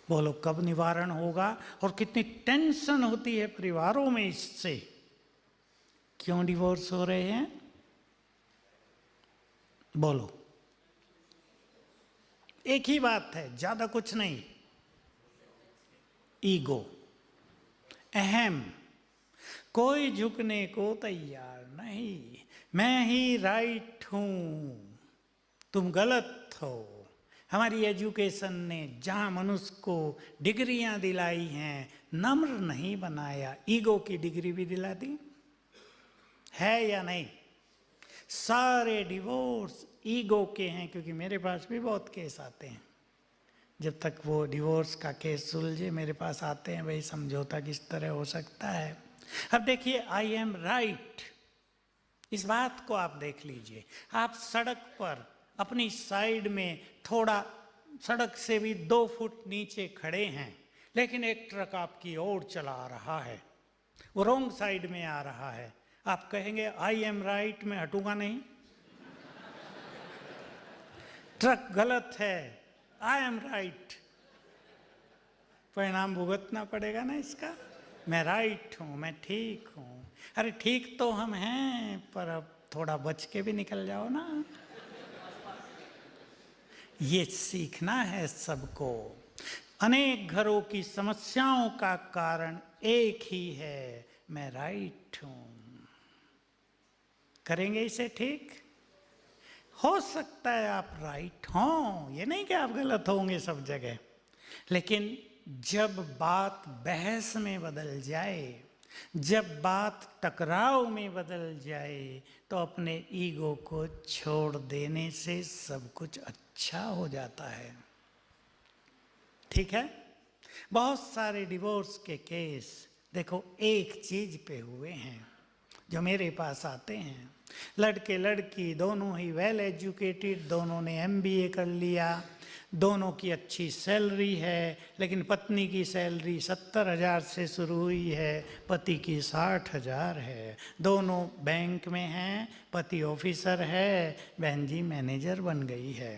बोलो कब निवारण होगा? और कितनी टेंशन होती है परिवारों में इससे। क्यों डिवोर्स हो रहे हैं? बोलो, एक ही बात है, ज्यादा कुछ नहीं, ईगो, अहम, कोई झुकने को तैयार नहीं, मैं ही राइट हूं, तुम गलत हो। हमारी एजुकेशन ने जहां मनुष्य को डिग्रियां दिलाई हैं, नम्र नहीं बनाया, ईगो की डिग्री भी दिला दी है या नहीं? सारे डिवोर्स ईगो के हैं, क्योंकि मेरे पास भी बहुत केस आते हैं। जब तक वो डिवोर्स का केस सुलझे मेरे पास आते हैं, भाई समझौता किस तरह हो सकता है। अब देखिए, आई एम राइट, इस बात को आप देख लीजिए। आप सड़क पर अपनी साइड में थोड़ा सड़क से भी 2 फुट नीचे खड़े हैं, लेकिन एक ट्रक आपकी ओर चला आ रहा है, वो रॉन्ग साइड में आ रहा है। आप कहेंगे आई एम राइट, मैं हटूंगा नहीं, ट्रक गलत है, आई एम राइट, परिणाम भुगतना पड़ेगा ना इसका। मैं राइट हूं, मैं ठीक हूं। अरे ठीक तो हम हैं, पर अब थोड़ा बच के भी निकल जाओ ना। ये सीखना है सबको। अनेक घरों की समस्याओं का कारण एक ही है, मैं राइट हूं। करेंगे इसे ठीक? हो सकता है आप राइट हों, ये नहीं कि आप गलत होंगे सब जगह, लेकिन जब बात बहस में बदल जाए, जब बात टकराव में बदल जाए, तो अपने ईगो को छोड़ देने से सब कुछ अच्छा हो जाता है। ठीक है? बहुत सारे डिवोर्स के केस देखो एक चीज पे हुए हैं जो मेरे पास आते हैं। लड़के लड़की दोनों ही वेल एजुकेटेड, दोनों ने MBA कर लिया, दोनों की अच्छी सैलरी है, लेकिन पत्नी की सैलरी 70,000 से शुरू हुई है, पति की 60,000 है। दोनों बैंक में हैं, पति ऑफिसर है, बहन जी मैनेजर बन गई है।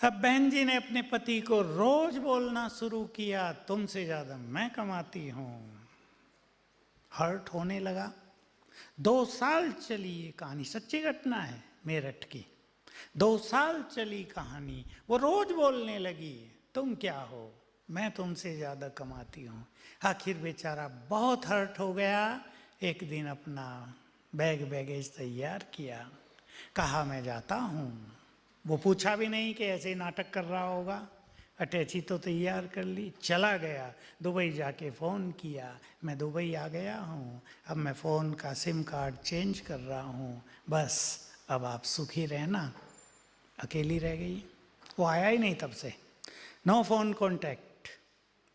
अब बहन जी ने अपने पति को रोज बोलना शुरू किया, तुमसे ज्यादा मैं कमाती हूं। हर्ट होने लगा। 2 साल चली ये कहानी, सच्ची घटना है मेरठ की। 2 साल चली कहानी, वो रोज बोलने लगी, तुम क्या हो, मैं तुमसे ज्यादा कमाती हूं। आखिर बेचारा बहुत हर्ट हो गया। एक दिन अपना बैगेज तैयार किया, कहा मैं जाता हूं। वो पूछा भी नहीं कि ऐसे ही नाटक कर रहा होगा, अटैची तो तैयार कर ली, चला गया। दुबई जाके फ़ोन किया, मैं दुबई आ गया हूँ, अब मैं फ़ोन का सिम कार्ड चेंज कर रहा हूँ, बस अब आप सुखी रहना। अकेली रह गई। वो आया ही नहीं तब से, नो फ़ोन कॉन्टैक्ट।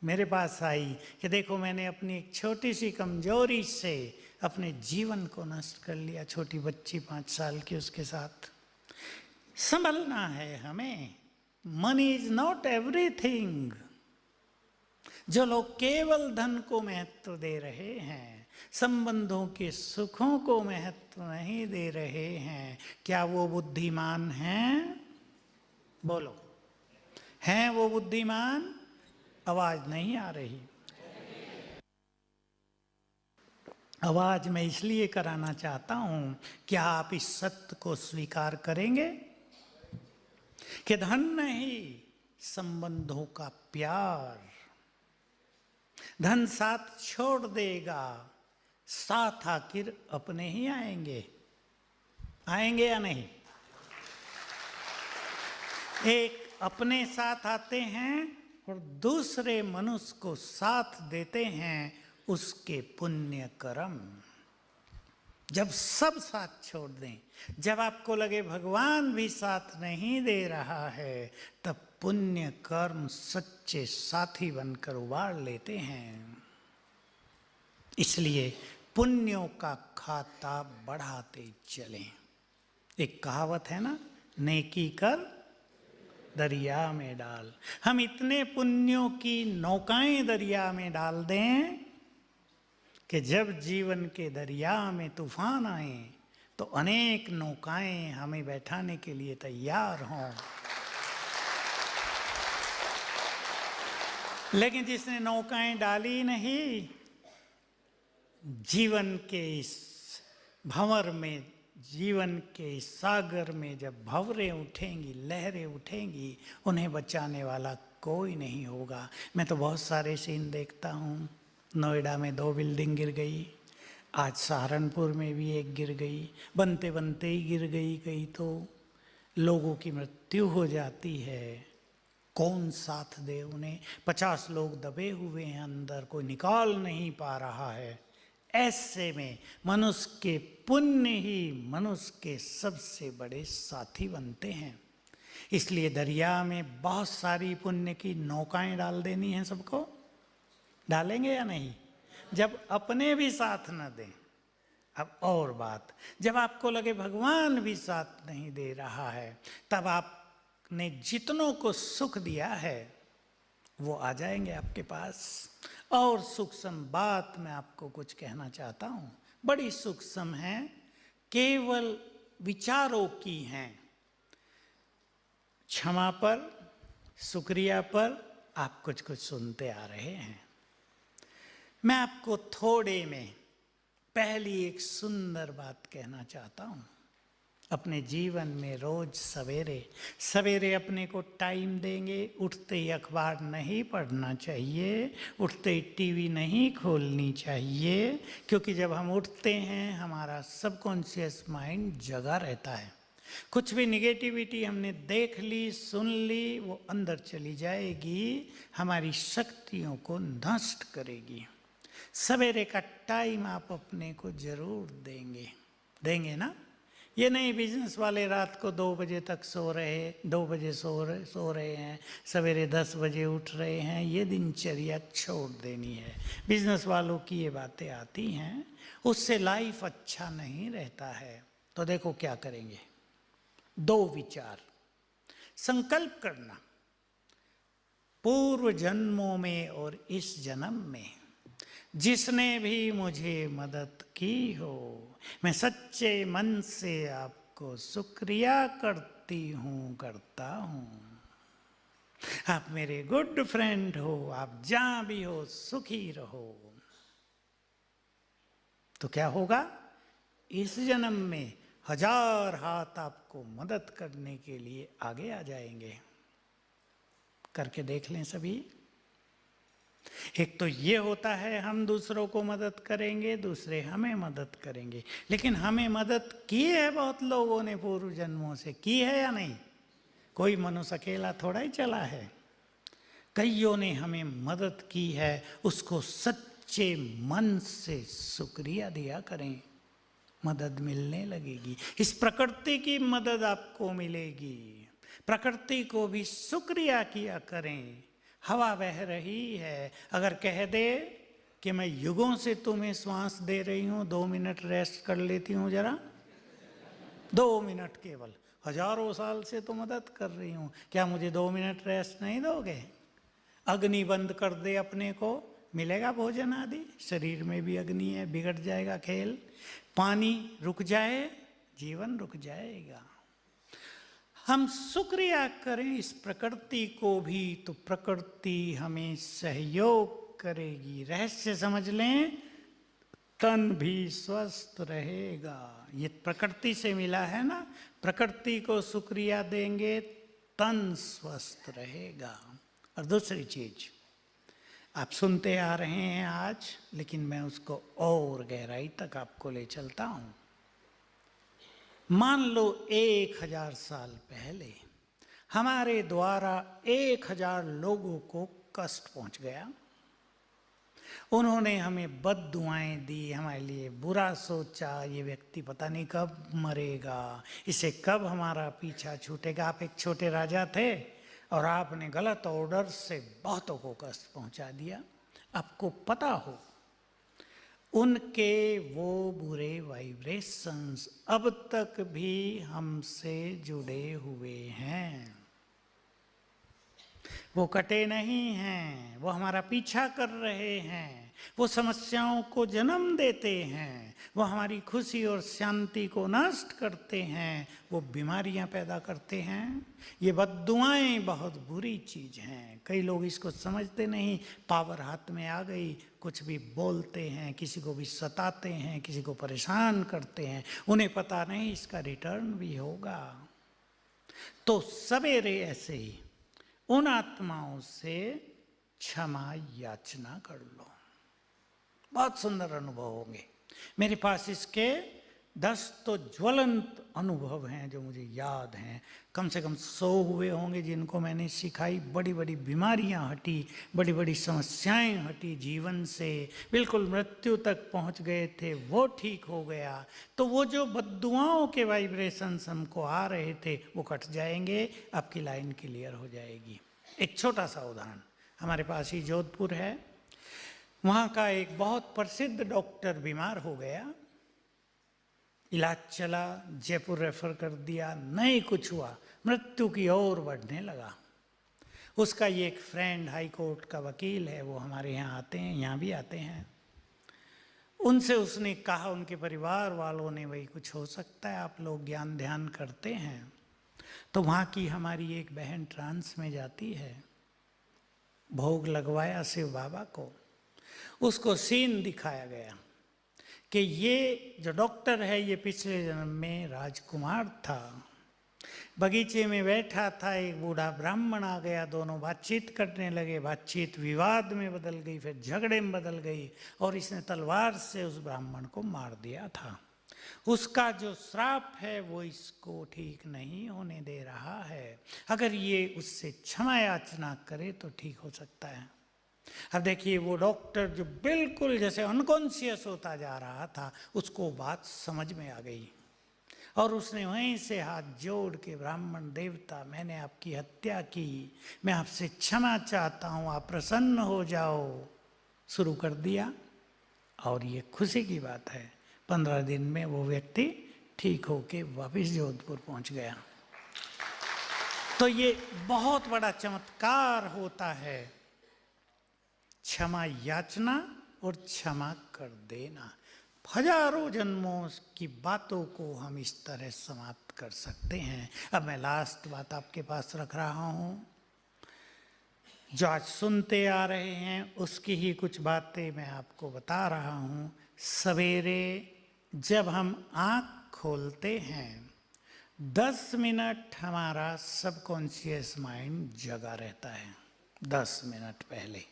मेरे पास आई कि देखो मैंने अपनी एक छोटी सी कमजोरी से अपने जीवन को नष्ट कर लिया। छोटी बच्ची 5 साल की, उसके साथ संभलना है हमें। Money is not everything. जो लोग केवल धन को महत्व दे रहे हैं, संबंधों के सुखों को महत्व नहीं दे रहे हैं, क्या वो बुद्धिमान हैं? बोलो, हैं वो बुद्धिमान? आवाज नहीं आ रही। आवाज मैं इसलिए कराना चाहता हूं, क्या आप इस सत्य को स्वीकार करेंगे कि धन नहीं, संबंधों का प्यार। धन साथ छोड़ देगा, साथ आखिर अपने ही आएंगे। आएंगे या नहीं? एक अपने साथ आते हैं और दूसरे मनुष्य को साथ देते हैं उसके पुण्य कर्म। जब सब साथ छोड़ दें, जब आपको लगे भगवान भी साथ नहीं दे रहा है, तब पुण्य कर्म सच्चे साथी बनकर उबार लेते हैं। इसलिए पुण्यों का खाता बढ़ाते चलें। एक कहावत है ना, नेकी कर दरिया में डाल। हम इतने पुण्यों की नौकाएं दरिया में डाल दें कि जब जीवन के दरिया में तूफान आए तो अनेक नौकाएं हमें बैठाने के लिए तैयार हों। लेकिन जिसने नौकाएं डाली नहीं, जीवन के इस भंवर में, जीवन के इस सागर में जब भंवरें उठेंगी, लहरें उठेंगी, उन्हें बचाने वाला कोई नहीं होगा। मैं तो बहुत सारे सीन देखता हूँ। नोएडा में 2 बिल्डिंग गिर गई, आज सहारनपुर में भी एक गिर गई, बनते बनते ही गिर गई, कई तो लोगों की मृत्यु हो जाती है। कौन साथ दे उन्हें? 50 लोग दबे हुए हैं अंदर, कोई निकाल नहीं पा रहा है। ऐसे में मनुष्य के पुण्य ही मनुष्य के सबसे बड़े साथी बनते हैं। इसलिए दरिया में बहुत सारी पुण्य की नौकाएं डाल देनी है सबको। डालेंगे या नहीं? जब अपने भी साथ न दें, अब और बात, जब आपको लगे भगवान भी साथ नहीं दे रहा है, तब आपने जितनों को सुख दिया है वो आ जाएंगे आपके पास। और सूक्ष्म बात मैं आपको कुछ कहना चाहता हूँ, बड़ी सूक्ष्म है, केवल विचारों की हैं। क्षमा पर, शुक्रिया पर आप कुछ कुछ सुनते आ रहे हैं। मैं आपको थोड़े में पहली एक सुंदर बात कहना चाहता हूँ। अपने जीवन में रोज सवेरे सवेरे अपने को टाइम देंगे, उठते ही अखबार नहीं पढ़ना चाहिए, उठते ही टीवी नहीं खोलनी चाहिए, क्योंकि जब हम उठते हैं हमारा सबकॉन्शियस माइंड जगा रहता है। कुछ भी निगेटिविटी हमने देख ली, सुन ली, वो अंदर चली जाएगी, हमारी शक्तियों को नष्ट करेगी। सवेरे का टाइम आप अपने को जरूर देंगे ना। ये नहीं बिजनेस वाले रात को 2 बजे तक सो रहे, 2 बजे सो रहे हैं, सवेरे 10 बजे उठ रहे हैं, ये दिनचर्या छोड़ देनी है। बिजनेस वालों की ये बातें आती हैं, उससे लाइफ अच्छा नहीं रहता है। तो देखो क्या करेंगे, 2 विचार, संकल्प करना, पूर्व जन्मों में और इस जन्म में जिसने भी मुझे मदद की हो, मैं सच्चे मन से आपको शुक्रिया करता हूँ। आप मेरे गुड फ्रेंड हो, आप जहां भी हो सुखी रहो। तो क्या होगा, इस जन्म में 1000 हाथ आपको मदद करने के लिए आगे आ जाएंगे। करके देख लें सभी। एक तो ये होता है हम दूसरों को मदद करेंगे, दूसरे हमें मदद करेंगे। लेकिन हमें मदद की है बहुत लोगों ने पूर्व जन्मों से, की है या नहीं? कोई मनुष्य अकेला थोड़ा ही चला है, कईयों ने हमें मदद की है। उसको सच्चे मन से शुक्रिया दिया करें, मदद मिलने लगेगी। इस प्रकृति की मदद आपको मिलेगी, प्रकृति को भी शुक्रिया किया करें। हवा बह रही है, अगर कह दे कि मैं युगों से तुम्हें श्वास दे रही हूँ, 2 मिनट रेस्ट कर लेती हूँ जरा, 2 मिनट केवल, हजारों साल से तो मदद कर रही हूँ, क्या मुझे 2 मिनट रेस्ट नहीं दोगे? अग्नि बंद कर दे अपने को, मिलेगा भोजन आदि? शरीर में भी अग्नि है, बिगड़ जाएगा खेल। पानी रुक जाए, जीवन रुक जाएगा। हम शुक्रिया करें इस प्रकृति को भी, तो प्रकृति हमें सहयोग करेगी। रहस्य समझ लें, तन भी स्वस्थ रहेगा। ये प्रकृति से मिला है ना, प्रकृति को शुक्रिया देंगे, तन स्वस्थ रहेगा। और दूसरी चीज आप सुनते आ रहे हैं आज, लेकिन मैं उसको और गहराई तक आपको ले चलता हूं। मान लो 1000 साल पहले हमारे द्वारा 1000 लोगों को कष्ट पहुंच गया, उन्होंने हमें बद्दुआएं दी, हमारे लिए बुरा सोचा, ये व्यक्ति पता नहीं कब मरेगा, इसे कब हमारा पीछा छूटेगा। आप एक छोटे राजा थे और आपने गलत ऑर्डर से बहुतों को कष्ट पहुंचा दिया। आपको पता हो उनके वो बुरे वाइब्रेशंस अब तक भी हमसे जुड़े हुए हैं, वो कटे नहीं हैं, वो हमारा पीछा कर रहे हैं, वो समस्याओं को जन्म देते हैं, वो हमारी खुशी और शांति को नष्ट करते हैं, वो बीमारियां पैदा करते हैं। ये बद्दुआएं बहुत बुरी चीज हैं, कई लोग इसको समझते नहीं, पावर हाथ में आ गई, कुछ भी बोलते हैं, किसी को भी सताते हैं, किसी को परेशान करते हैं, उन्हें पता नहीं इसका रिटर्न भी होगा। तो सवेरे ऐसे ही उन आत्माओं से क्षमा याचना कर लो, बहुत सुंदर अनुभव होंगे। मेरे पास इसके 10 तो ज्वलंत अनुभव हैं जो मुझे याद हैं, कम से कम 100 हुए होंगे जिनको मैंने सिखाई। बड़ी बड़ी बीमारियां हटी, बड़ी बड़ी समस्याएं हटी जीवन से, बिल्कुल मृत्यु तक पहुंच गए थे वो ठीक हो गया। तो वो जो बद्दुआओं के वाइब्रेशंस हमको आ रहे थे वो कट जाएंगे, आपकी लाइन क्लियर हो जाएगी। एक छोटा सा उदाहरण, हमारे पास ही जोधपुर है, वहाँ का एक बहुत प्रसिद्ध डॉक्टर बीमार हो गया, इलाज चला, जयपुर रेफर कर दिया, नहीं कुछ हुआ, मृत्यु की ओर बढ़ने लगा। उसका ये एक फ्रेंड हाई कोर्ट का वकील है, वो हमारे यहाँ आते हैं, यहाँ भी आते हैं। उनसे उसने कहा, उनके परिवार वालों ने, वही कुछ हो सकता है, आप लोग ज्ञान ध्यान करते हैं। तो वहाँ की हमारी एक बहन ट्रांस में जाती है, भोग लगवाया शिव बाबा को, उसको सीन दिखाया गया कि ये जो डॉक्टर है ये पिछले जन्म में राजकुमार था, बगीचे में बैठा था, एक बूढ़ा ब्राह्मण आ गया, दोनों बातचीत करने लगे, बातचीत विवाद में बदल गई, फिर झगड़े में बदल गई, और इसने तलवार से उस ब्राह्मण को मार दिया था। उसका जो श्राप है वो इसको ठीक नहीं होने दे रहा है, अगर ये उससे क्षमा याचना करे तो ठीक हो सकता है। अब देखिए, वो डॉक्टर जो बिल्कुल जैसे अनकॉन्शियस होता जा रहा था, उसको बात समझ में आ गई, और उसने वहीं से हाथ जोड़ के, ब्राह्मण देवता, मैंने आपकी हत्या की, मैं आपसे क्षमा चाहता हूँ, आप प्रसन्न हो जाओ, शुरू कर दिया। और ये खुशी की बात है, 15 दिन में वो व्यक्ति ठीक होके वापस जोधपुर पहुँच गया। तो ये बहुत बड़ा चमत्कार होता है, क्षमा याचना और क्षमा कर देना। हजारों जन्मों की बातों को हम इस तरह समाप्त कर सकते हैं। अब मैं लास्ट बात आपके पास रख रहा हूँ, जो आज सुनते आ रहे हैं उसकी ही कुछ बातें मैं आपको बता रहा हूँ। सवेरे जब हम आँख खोलते हैं, 10 मिनट हमारा सबकॉन्शियस माइंड जगा रहता है, 10 मिनट पहले।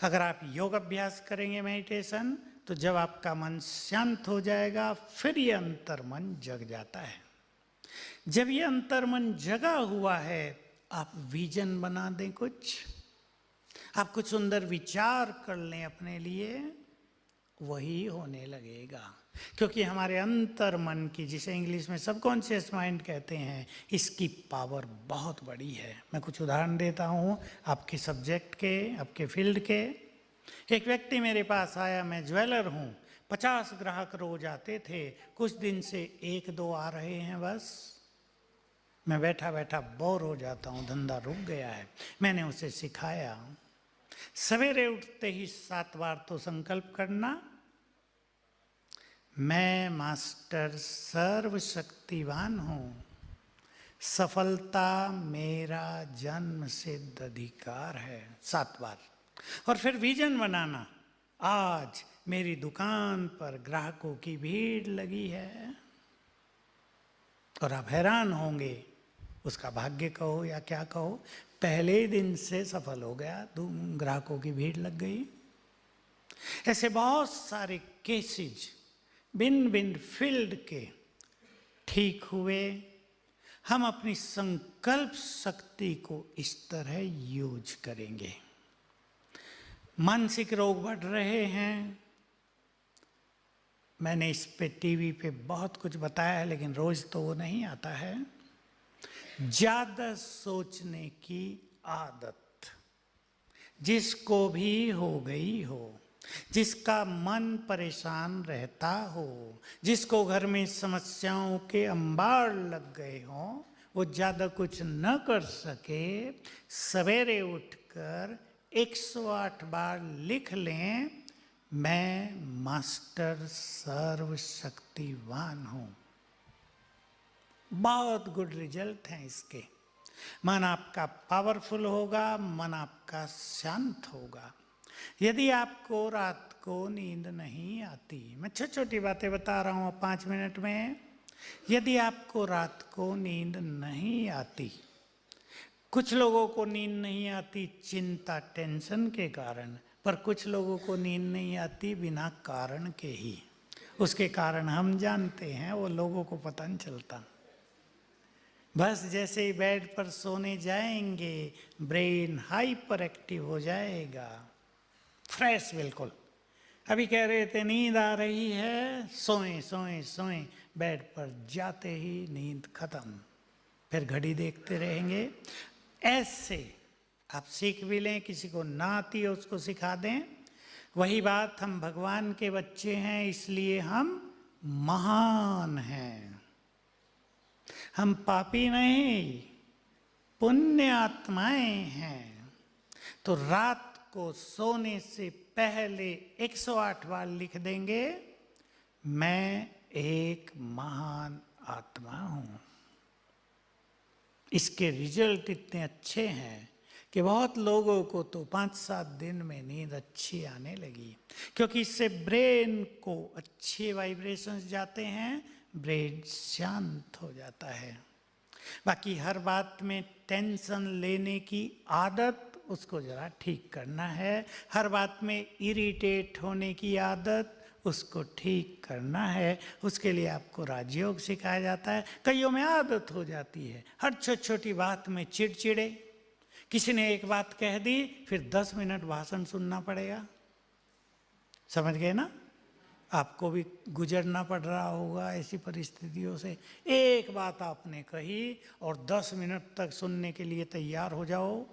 अगर आप योग अभ्यास करेंगे, मेडिटेशन, तो जब आपका मन शांत हो जाएगा, फिर ये अंतर मन जग जाता है। जब ये अंतर मन जगा हुआ है, आप विजन बना दें, आप कुछ सुंदर विचार कर लें अपने लिए, वही होने लगेगा। क्योंकि हमारे अंतर मन की, जिसे इंग्लिश में सबकॉन्शियस माइंड कहते हैं, इसकी पावर बहुत बड़ी है। मैं कुछ उदाहरण देता हूँ आपके सब्जेक्ट के, आपके फील्ड के। एक व्यक्ति मेरे पास आया, मैं ज्वेलर हूँ, 50 ग्राहक रोज आते थे, कुछ दिन से 1-2 आ रहे हैं बस। मैं बैठा बैठा बोर हो जाता हूँ, धंधा रुक गया है। मैंने उसे सिखाया, सवेरे उठते ही 7 बार तो संकल्प करना, मैं मास्टर सर्वशक्तिवान हूँ, सफलता मेरा जन्म सिद्ध अधिकार है, 7 बार। और फिर विजन बनाना, आज मेरी दुकान पर ग्राहकों की भीड़ लगी है, और आप हैरान होंगे, उसका भाग्य कहो या क्या कहो, पहले दिन से सफल हो गया, ग्राहकों की भीड़ लग गई। ऐसे बहुत सारे केसेज भिन्न भिन्न फील्ड के ठीक हुए। हम अपनी संकल्प शक्ति को इस तरह यूज करेंगे। मानसिक रोग बढ़ रहे हैं, मैंने इस पे टीवी पे बहुत कुछ बताया है, लेकिन रोज तो वो नहीं आता है। ज्यादा सोचने की आदत जिसको भी हो गई हो, जिसका मन परेशान रहता हो, जिसको घर में समस्याओं के अंबार लग गए हों, वो ज़्यादा कुछ न कर सके, सवेरे उठकर 108 बार लिख लें, मैं मास्टर सर्वशक्तिवान हूँ। बहुत गुड रिजल्ट हैं इसके। मन आपका पावरफुल होगा, मन आपका शांत होगा। यदि आपको रात को नींद नहीं आती, मैं छोटी छोटी बातें बता रहा हूँ 5 मिनट में, यदि आपको रात को नींद नहीं आती, कुछ लोगों को नींद नहीं आती चिंता टेंशन के कारण, पर कुछ लोगों को नींद नहीं आती बिना कारण के ही। उसके कारण हम जानते हैं, वो लोगों को पता नहीं चलता। बस जैसे ही बेड पर सोने जाएंगे, ब्रेन हाइपर एक्टिव हो जाएगा, फ्रेश बिल्कुल। अभी कह रहे थे नींद आ रही है, सोएं सोएं सोएं, बेड पर जाते ही नींद खत्म, फिर घड़ी देखते रहेंगे। ऐसे आप सीख भी लें, किसी को ना आती है उसको सिखा दें, वही बात, हम भगवान के बच्चे हैं इसलिए हम महान हैं। हम पापी नहीं, पुण्य आत्माएं हैं। तो रात को सोने से पहले 108 बार लिख देंगे, मैं एक महान आत्मा हूं। इसके रिजल्ट इतने अच्छे हैं कि बहुत लोगों को तो 5-7 दिन में नींद अच्छी आने लगी, क्योंकि इससे ब्रेन को अच्छे वाइब्रेशंस जाते हैं, ब्रेन शांत हो जाता है। बाकी हर बात में टेंशन लेने की आदत, उसको जरा ठीक करना है। हर बात में इरिटेट होने की आदत, उसको ठीक करना है। उसके लिए आपको राजयोग सिखाया जाता है। कईयों में आदत हो जाती है हर छोटी छोटी बात में चिड़चिड़े। किसी ने एक बात कह दी, फिर 10 मिनट भाषण सुनना पड़ेगा। समझ गए ना? आपको भी गुजरना पड़ रहा होगा ऐसी परिस्थितियों से। एक बात आपने कही और 10 मिनट तक सुनने के लिए तैयार हो जाओ।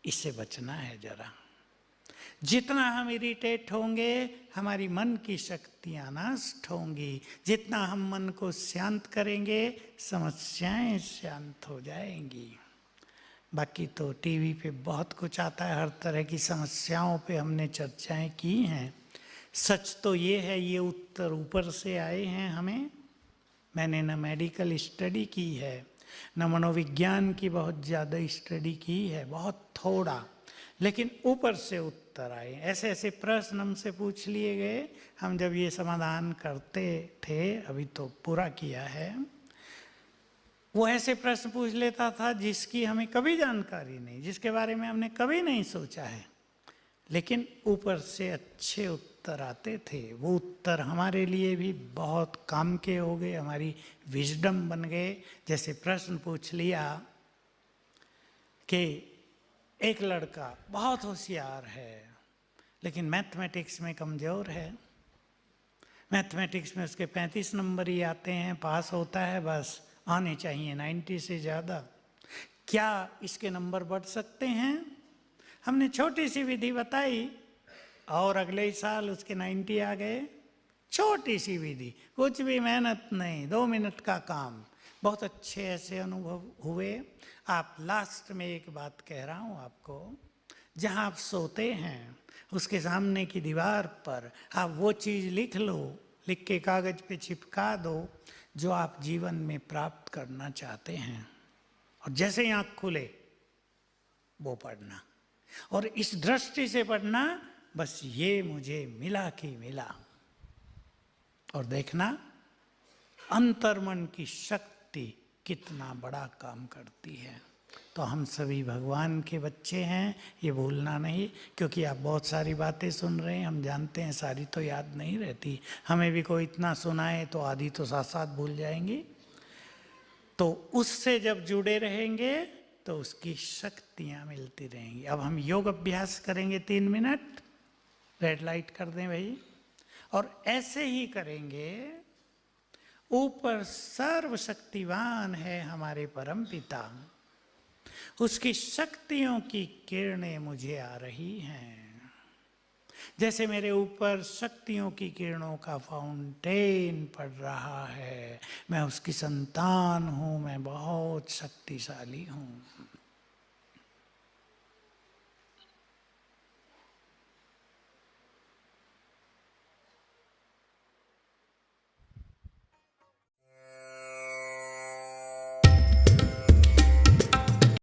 इससे बचना है जरा। जितना हम इरिटेट होंगे, हमारी मन की शक्तियां नष्ट होंगी। जितना हम मन को शांत करेंगे, समस्याएं शांत हो जाएंगी। बाकी तो टीवी पे बहुत कुछ आता है, हर तरह की समस्याओं पे हमने चर्चाएं की हैं। सच तो ये है, ये उत्तर ऊपर से आए हैं हमें। मैंने न मेडिकल स्टडी की है, न मनोविज्ञान की बहुत ज़्यादा स्टडी की है, बहुत थोड़ा, लेकिन ऊपर से उत्तर आए। ऐसे ऐसे प्रश्न हमसे पूछ लिए गए, हम जब ये समाधान करते थे, अभी तो पूरा किया है। वो ऐसे प्रश्न पूछ लेता था जिसकी हमें कभी जानकारी नहीं, जिसके बारे में हमने कभी नहीं सोचा है, लेकिन ऊपर से अच्छे उत्तर आते थे। वो उत्तर हमारे लिए भी बहुत काम के हो गए, हमारी विजडम बन गए। जैसे प्रश्न पूछ लिया कि एक लड़का बहुत होशियार है लेकिन मैथमेटिक्स में कमज़ोर है। मैथमेटिक्स में उसके 35 नंबर ही आते हैं, पास होता है, बस आने चाहिए 90 से ज़्यादा। क्या इसके नंबर बढ़ सकते हैं? हमने छोटी सी विधि बताई और अगले ही साल उसके 90 आ गए। छोटी सी विधि, कुछ भी मेहनत नहीं, 2 मिनट का काम, बहुत अच्छे ऐसे अनुभव हुए। आप लास्ट में एक बात कह रहा हूँ आपको, जहाँ आप सोते हैं उसके सामने की दीवार पर आप वो चीज़ लिख लो, लिख के कागज़ पे चिपका दो जो आप जीवन में प्राप्त करना चाहते हैं, और जैसे ही आँख खुले वो पढ़ना, और इस दृष्टि से पढ़ना, बस ये मुझे मिला कि मिला। और देखना अंतर्मन की शक्ति कितना बड़ा काम करती है। तो हम सभी भगवान के बच्चे हैं, ये भूलना नहीं, क्योंकि आप बहुत सारी बातें सुन रहे हैं, हम जानते हैं सारी तो याद नहीं रहती। हमें भी कोई इतना सुनाए तो आधी तो साथ साथ भूल जाएंगे। तो उससे जब जुड़े रहेंगे तो उसकी शक्तियाँ मिलती रहेंगी। अब हम योग अभ्यास करेंगे 3 मिनट, रेड लाइट कर दें भाई, और ऐसे ही करेंगे। ऊपर सर्वशक्तिवान है हमारे परम पिता, उसकी शक्तियों की किरणें मुझे आ रही हैं। जैसे मेरे ऊपर शक्तियों की किरणों का फाउंटेन पड़ रहा है। मैं उसकी संतान हूँ, मैं बहुत शक्तिशाली हूँ।